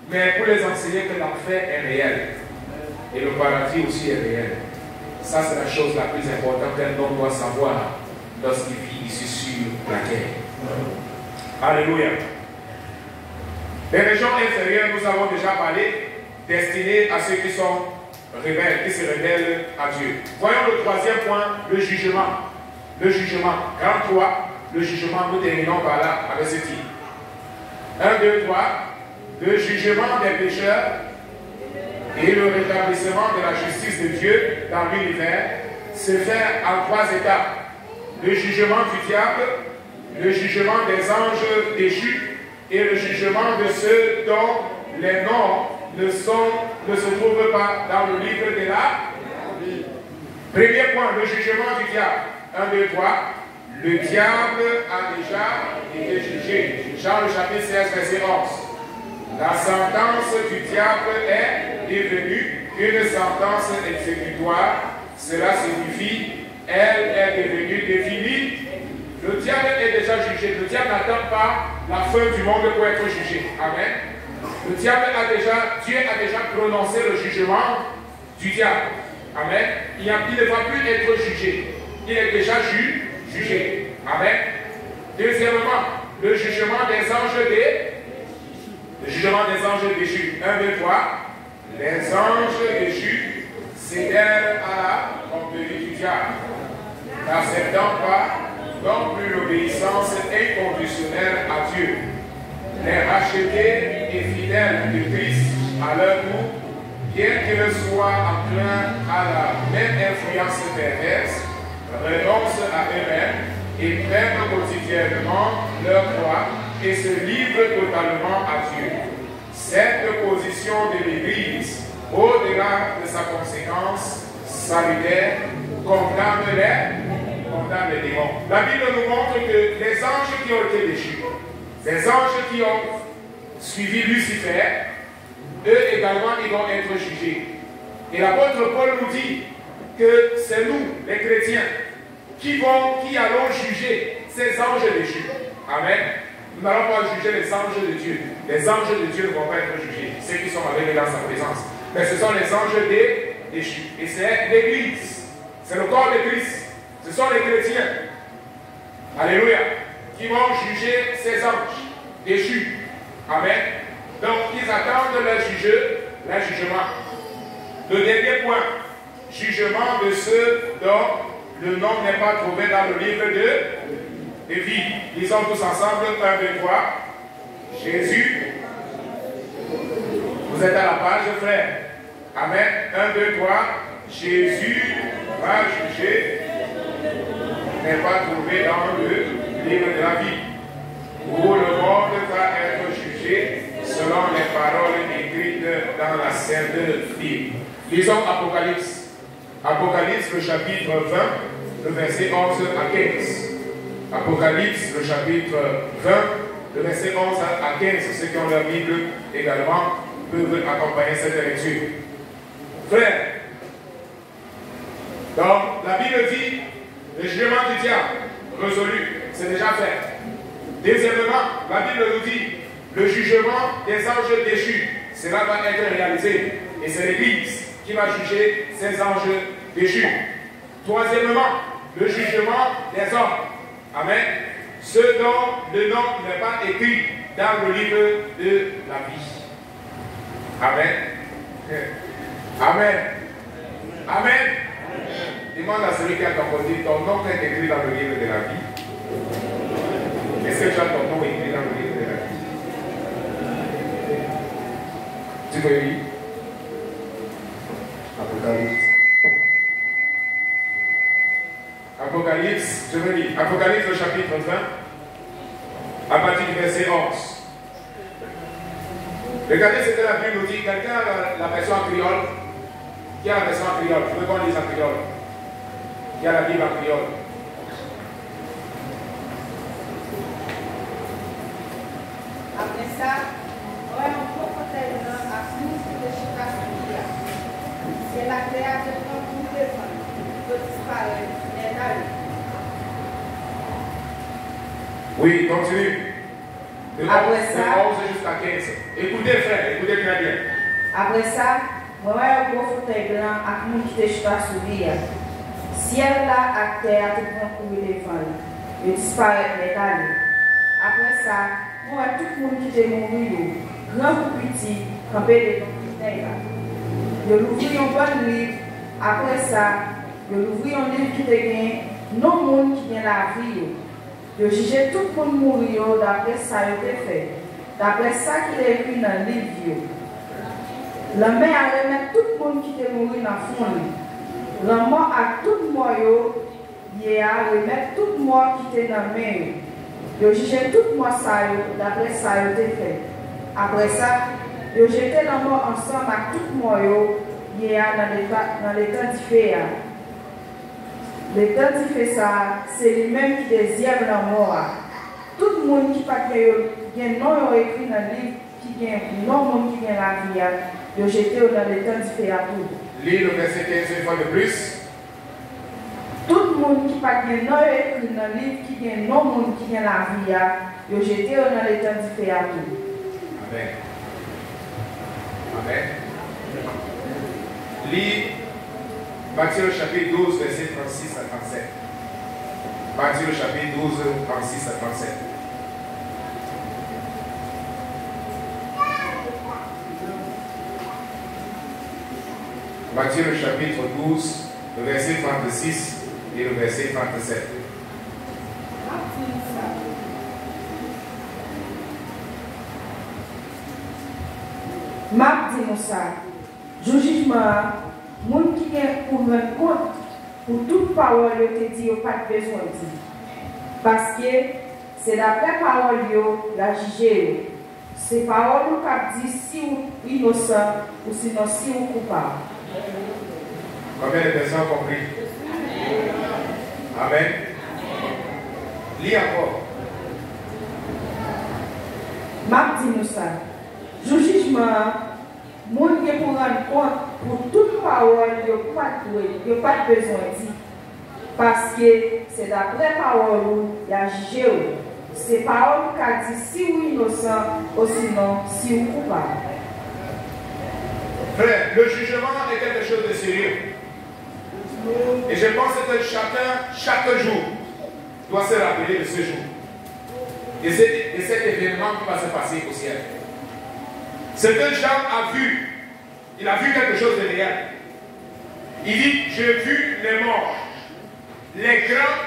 mais pour les enseigner que l'enfer est réel et le paradis aussi est réel. Ça, c'est la chose la plus importante qu'un homme doit savoir lorsqu'il vit ici sur la terre. Alléluia. Les régions inférieures, nous avons déjà parlé, destinées à ceux qui sont rebelles, qui se rebellent à Dieu. Voyons le troisième point, le jugement. Le jugement. Grand 3, le jugement, nous terminons par là avec ce titre. 1, 2, 3. Le jugement des pécheurs et le rétablissement de la justice de Dieu dans l'univers se fait en 3 étapes. Le jugement du diable, le jugement des anges déchus et le jugement de ceux dont les noms ne se trouvent pas dans le livre de la vie. Premier point, le jugement du diable. 1, 2, 3. Le diable a déjà été jugé. Jean le chapitre 16, verset 11. La sentence du diable est devenue une sentence exécutoire. Cela signifie elle est devenue définie. Le diable est déjà jugé. Le diable n'attend pas la fin du monde pour être jugé. Amen. Le diable Dieu a déjà prononcé le jugement du diable. Amen. Il ne va plus être jugé. Il est déjà jugé. Amen. Deuxièmement, le jugement des anges déchus. 1, 2, 3. Les anges déchus cédèrent à la tromperie du diable, n'acceptant pas non plus l'obéissance inconditionnelle à Dieu. Les rachetés et fidèles de Christ à leur tour, bien qu'ils soient enclins à la même influence perverse, renoncent à eux-mêmes et prennent quotidiennement leur croix et se livrent totalement à Dieu. Cette position de l'Église, au-delà de sa conséquence salutaire, condamne les démons. La Bible nous montre que les anges qui ont été déchus, les anges qui ont suivi Lucifer, eux également, ils vont être jugés. Et l'apôtre Paul nous dit que c'est nous, les chrétiens, qui allons juger ces anges déchus. Amen. Nous n'allons pas juger les anges de Dieu. Les anges de Dieu ne vont pas être jugés, ceux qui sont avec dans sa présence. Mais ce sont les anges déchus. Et c'est l'Église. C'est le corps de Christ. Ce sont les chrétiens. Alléluia. Qui vont juger ces anges déchus. Amen. Donc, ils attendent leur jugement. Le dernier point. Jugement de ceux dont le nom n'est pas trouvé dans le livre de vie. Lisons tous ensemble. 1, 2, 3. Jésus. Vous êtes à la page, frère. Amen. 1, 2, 3. Jésus va juger, n'est pas trouvé dans le livre de la vie, où le monde va être jugé selon les paroles écrites dans la Sainte Bible. Lisons Apocalypse. Apocalypse, le chapitre 20, le verset 11 à 15. Apocalypse, le chapitre 20, le verset 11 à 15. Ceux qui ont leur Bible également peuvent accompagner cette lecture. Frère, donc la Bible dit le jugement du diable résolu, c'est déjà fait. Deuxièmement, la Bible nous dit le jugement des anges déchus, cela va être réalisé. Et c'est l'Église qui va juger ces anges déchus. Troisièmement, le jugement des hommes. Amen. Ceux dont le nom n'est pas écrit dans le livre de la vie. Amen. Amen. Amen. Demande à celui qui a ton côté, ton nom est écrit dans le livre de la vie. Est-ce que tu as ton nom écrit dans le livre de la vie? Tu peux lire? Apocalypse. Apocalypse, je veux lire. Apocalypse, le chapitre 20, à partir du verset 11. Regardez ce que la Bible nous dit. Quelqu'un a la version en créole? Qui a la version en créole? Je veux qu'on lise en créole. Qui a la Bible en créole? Après ça, on a un prophète à plus de Chicago. C'est la création de tout le monde qui disparaît. Oui, continue. Après ça, 11 jusqu'à 15. Écoutez, frère, écoutez très bien. Après ça, moi, un gros fauteuil blanc avec nous qui te chuta sous lui. Ciel là, à terre, tout le monde courir devant lui. Il disparaît métal. Après ça, moi, tout le monde qui te mourir, grand ou petit, campé de ton fauteuil là. Je l'ouvris un bon livre. Après ça, je l'ouvris un livre qui te gagne, non monde qui vient la vie. Je jugeais tout le monde mourir d'après ça qu'il a fait. D'après ça qu'il a écrit dans le livre. La main a remis tout le monde qui est mort dans le fond. La mort a tout le monde, il a remis tout le monde qui était dans la main. Je jugeais tout le monde ça, d'après ça qu'il a fait. Après ça, je jetais la mort ensemble avec tout le monde, il a dans l'état différent. L'état différent, ça, c'est lui-même qui désire la mort. Tout le monde qui n'a pas non écrit dans le livre, qui a non monde qui vient la vie, je jetais dans l'état différent. Lis le verset 15 une fois de plus. Tout le monde qui n'a pas non écrit dans le livre, qui a non monde qui vient la vie, je jetais dans l'état différent. Amen. Amen. Lis Matthieu chapitre 12, verset 36 à 37. Matthieu chapitre 12, 36 à 37. Matthieu le chapitre 12, le verset 36 et le verset 37. Marc dit ça. Jugement, moun qui vient pour me compte pour toute parole que te dit, pas besoin de dire. Parce que c'est d'après parole la jugé. C'est parole qui dit si vous innocent ou sinon si vous coupable. Combien de personnes ont compris? Amen. Lis encore. M'a dit nous ça. Le jugement, moun qui pour rendre compte pour toute parole, il n'y a pas besoin de dire. Parce que c'est d'après parole il y a jugé. C'est parole qui a dit si vous innocent ou sinon si vous coupable. Frère, le jugement est quelque chose de sérieux. Et je pense que chacun, chaque jour, doit se rappeler de ce jour. Et cet événement qui va se passer au ciel. Ce que Jean a vu, il a vu quelque chose de réel. Il dit, j'ai vu les morts, les grands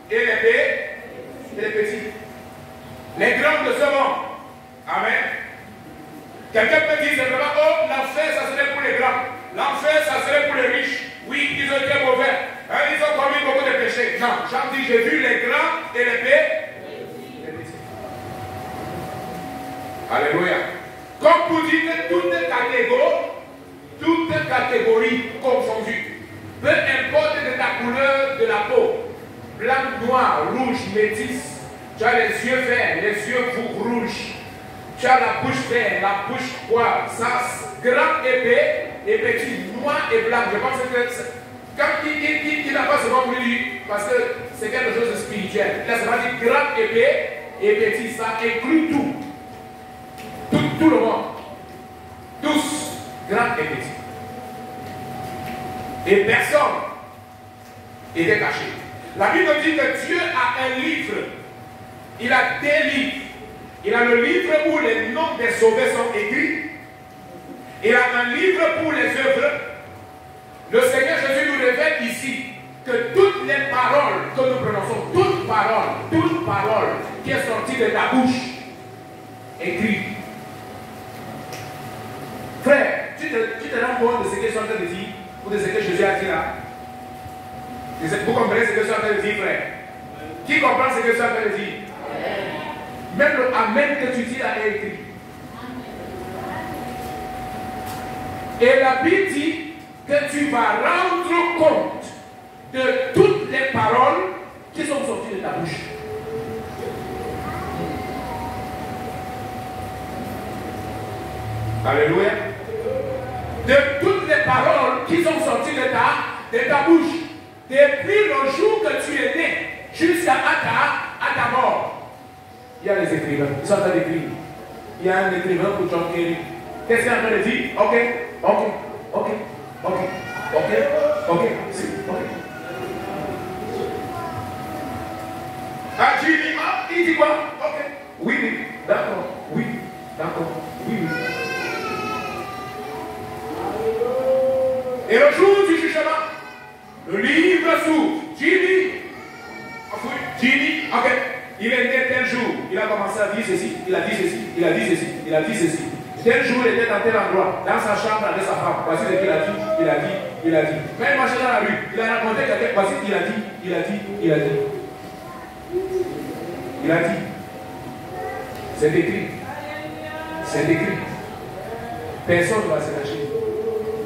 et les petits. Les grands de ce monde. Amen. Quelqu'un peut dire simplement, oh, l'enfer, ça serait pour les grands. L'enfer, ça serait pour les riches. Oui, ils ont été mauvais. Ils ont commis beaucoup de péchés. Non, Jean dit, j'ai vu les grands et les petits. Alléluia. Comme pour dire que toute catégorie confondue, peu importe de ta couleur de la peau, blanc, noir, rouge, métis, tu as les yeux verts, les yeux rouges, tu as la bouche verte, la bouche poire, ça, grand, épais et petit, noir et blanc. Je pense que quand il n'a pas seulement voulu dire, parce que c'est quelque chose de spirituel, il a seulement dit grand, épais et petit, ça inclut tout. Tout le monde. Tous, grands et petits. Et personne n'était caché. La Bible dit que Dieu a un livre. Il a des livres. Il a le livre où les noms des sauvés sont écrits. Il a un livre pour les œuvres. Le Seigneur Jésus nous révèle ici que toutes les paroles que nous prononçons, toute parole qui est sortie de ta bouche, écrite. Frère, tu te rends compte de ce que je suis en train de dire, ou de ce que Jésus a dit là? Vous comprenez ce que je suis en train de dire, frère? Qui comprend ce que je suis en train de dire? Même le Amen que tu dis là est écrit. Et la Bible dit que tu vas rendre compte de toutes les paroles qui sont sorties de ta bouche. Alléluia. De toutes les paroles qui sont sorties de ta bouche. Depuis le jour que tu es né jusqu'à ta mort. Il y a les écrivains. Ils sont en train d'écrire. Il y a un écrivain pour John Kerry. Qu'est-ce qu'il est en train de dire? Ok. Ah, tu dis, il dit quoi? Ok. Oui, d'accord. Oui. Et le jour du jugement, le livre s'ouvre. Jimmy, ok. Il est né tel jour, il a commencé à dire ceci, il a dit ceci. Tel jour, il était dans tel endroit, dans sa chambre avec sa femme. Voici ce qu'il a dit. Quand il marchait dans la rue, il a raconté quelqu'un, voici ce qu'il a dit. C'est écrit. Personne ne va se lâcher.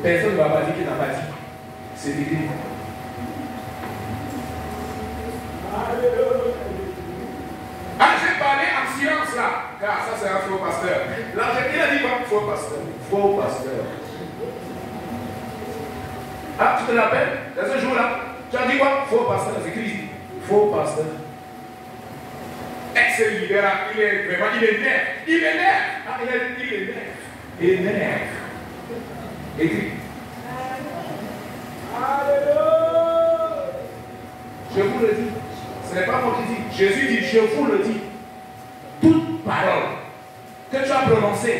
Personne ne va pas dire qu'il n'a pas dit. C'est écrit. Ah, j'ai parlé en silence là, car ça c'est un faux pasteur. Là, il a dit quoi? Faux pasteur. Ah, tu te rappelles? Dans ce jour-là, tu as dit quoi? Faux pasteur, c'est Christ. Faux pasteur. Ex-libéral, il est nerf. Ah, il est nerf. Écrit. Je vous le dis. Ce n'est pas moi qui dis. Jésus dit, je vous le dis. Toute parole que tu as prononcée,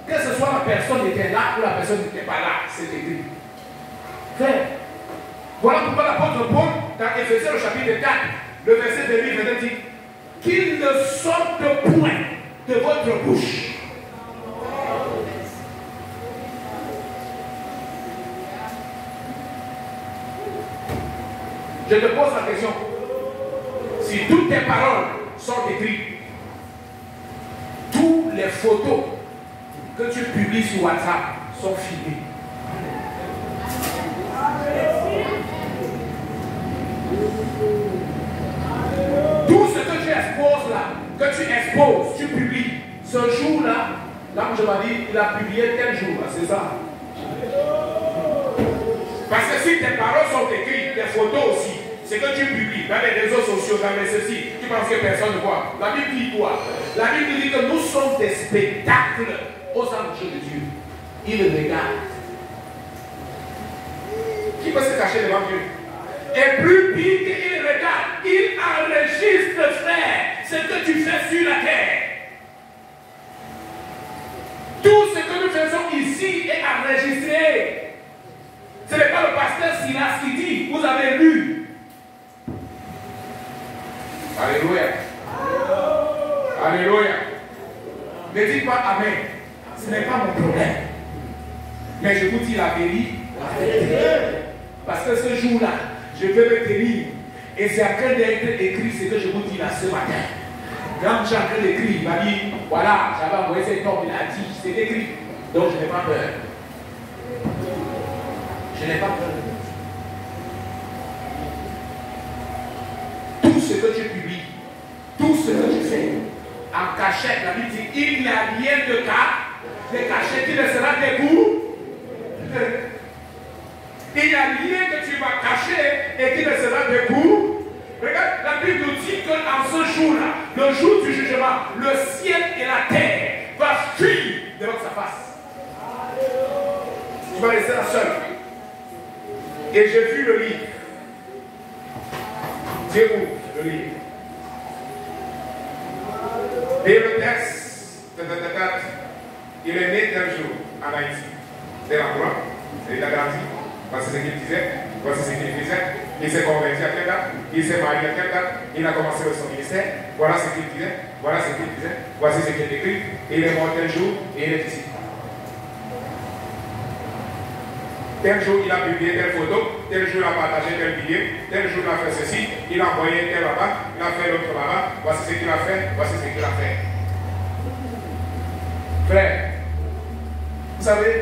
que ce soit la personne qui était là ou la personne qui n'était pas là, c'est écrit. Frère, voilà pourquoi l'apôtre Paul, dans Éphésiens au chapitre 4, le verset de lui venait dire qu'il ne sorte point de votre bouche. Je te pose la question. Si toutes tes paroles sont écrites. Toutes les photos que tu publies sur WhatsApp sont filmées. Tout ce que tu exposes là, que tu exposes, tu publies. Ce jour-là, l'ange m'a dit, il a publié tel jour, c'est ça. Parce que si tes paroles sont écrites, tes photos aussi, c'est que tu publies dans les réseaux sociaux, dans les ceci, tu penses que personne ne voit. La Bible dit quoi? La Bible dit que nous sommes des spectacles aux anges de Dieu. Ils regardent. Qui peut se cacher devant Dieu? Et plus pire qu'il regarde, il enregistre, frère, ce que tu fais sur la terre. Tout ce que nous faisons ici est enregistré. Ce n'est pas le pasteur Silas qui dit, vous avez lu. Alléluia. Alléluia. Ne dites pas Amen. Ce n'est pas mon problème. Mais je vous dis la vérité. Parce que ce jour-là, je vais me tenir. Et c'est en train d'être écrit ce que je vous dis là ce matin. Quand j'ai en train d'écrire, il m'a dit, voilà, j'avais envoyé cet homme, il a dit, c'est écrit. Donc je n'ai pas peur. Je n'ai pas peur. Tout ce que tu publies, tout ce que tu fais, en cachette, la Bible dit, il n'y a rien de caché qui ne sera découvert. Il n'y a rien que tu vas cacher et qui ne sera découvert. Regarde, la Bible nous dit qu'en ce jour-là, le jour du jugement, le ciel et la terre vont fuir devant sa face. Tu vas rester là seul. Et j'ai vu le livre. Dieu ouvre le livre. Et le texte, il est né d'un jour en Haïti. Tel endroit, il a grandi. Voici ce qu'il disait, voici ce qu'il faisait. Il s'est converti à telle date, il s'est marié à telle date, il a commencé son ministère. Voilà ce qu'il disait, voilà ce qu'il disait, voici ce qu'il est écrit. Il est mort tel jour et il est ici. Tel jour il a publié telle photo, tel jour il a partagé tel billet, tel jour il a fait ceci, il a envoyé tel là-bas, il a fait l'autre là-bas, voici ce qu'il a fait, voici ce qu'il a fait. Frère, vous savez,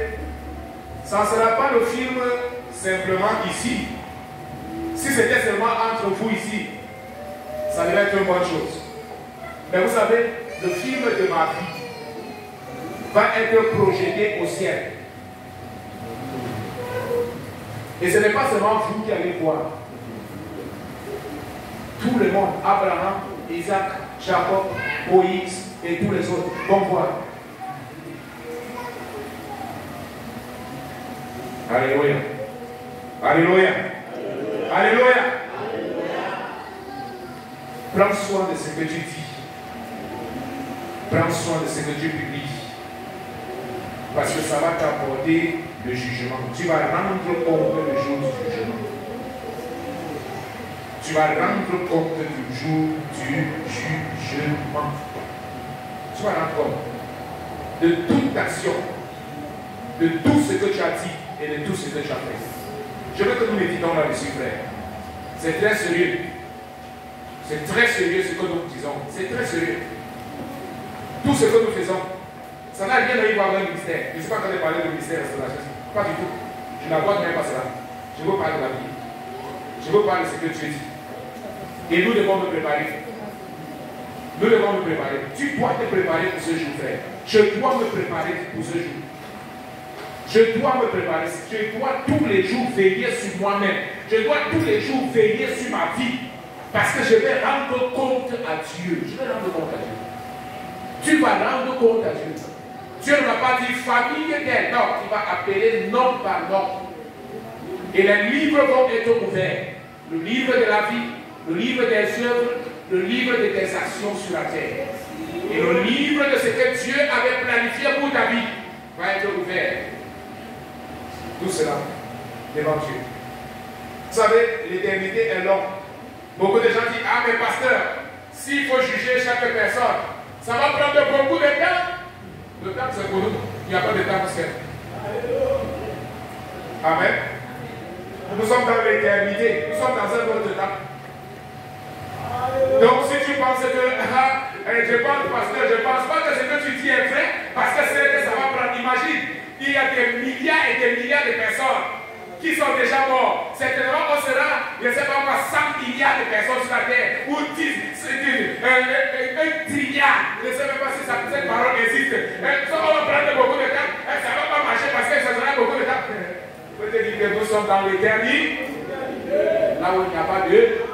ça ne sera pas le film simplement ici. Si c'était seulement entre vous ici, ça devait être une bonne chose. Mais vous savez, le film de ma vie va être projeté au ciel. Et ce n'est pas seulement vous qui allez voir. Tout le monde, Abraham, Isaac, Jacob, Moïse et tous les autres vont voir. Alléluia. Alléluia. Alléluia. Prends soin de ce que tu dis. Prends soin de ce que tu publies. Parce que ça va t'apporter le jugement. Tu vas rendre compte le jour du jugement. Tu vas rendre compte du jour du jugement. Tu vas rendre compte de toute action, de tout ce que tu as dit et de tout ce que tu as fait. Je veux que nous méditons là-dessus, frère. C'est très sérieux. C'est très sérieux ce que nous disons. C'est très sérieux. Tout ce que nous faisons, ça n'a rien à voir avec le ministère. Je ne suis pas en train de parler du ministère de la restauration. Pas du tout. Je n'aborde même pas cela. Je veux parler de la vie. Je veux parler de ce que tu dis. Et nous devons nous préparer. Nous devons nous préparer. Tu dois te préparer pour ce jour, frère. Je dois me préparer pour ce jour. Je dois me préparer. Je dois tous les jours veiller sur moi-même. Je dois tous les jours veiller sur ma vie. Parce que je vais rendre compte à Dieu. Je vais rendre compte à Dieu. Tu vas rendre compte à Dieu. Dieu ne va pas dire famille tel. Non, il va appeler nom par nom. Et les livres vont être ouverts. Le livre de la vie, le livre des œuvres, le livre de tes actions sur la terre. Et le livre de ce que Dieu avait planifié pour ta vie va être ouvert. Tout cela devant Dieu. Vous savez, l'éternité est longue. Beaucoup de gens disent, ah mais pasteur, s'il faut juger chaque personne, ça va prendre beaucoup de temps. Le temps c'est pour nous. Il n'y a pas de temps pour ça. Amen. Nous sommes dans l'éternité. Nous sommes dans un autre temps. Donc si tu penses que je pense, pasteur, je ne pense pas que ce que tu dis est vrai, parce que ça va prendre. Imagine, il y a des milliards et des milliards de personnes qui sont déjà morts. Certainement, on sera, je ne sais pas moi, 100 milliards de personnes sur la terre, ou 1 trilliard. Je ne sais même pas si cette parole existe. Ça, on va prendre beaucoup de temps, ça ne va pas marcher parce que ça sera beaucoup de temps. Je peux te dire que nous sommes dans l'éternité, là où il n'y a pas de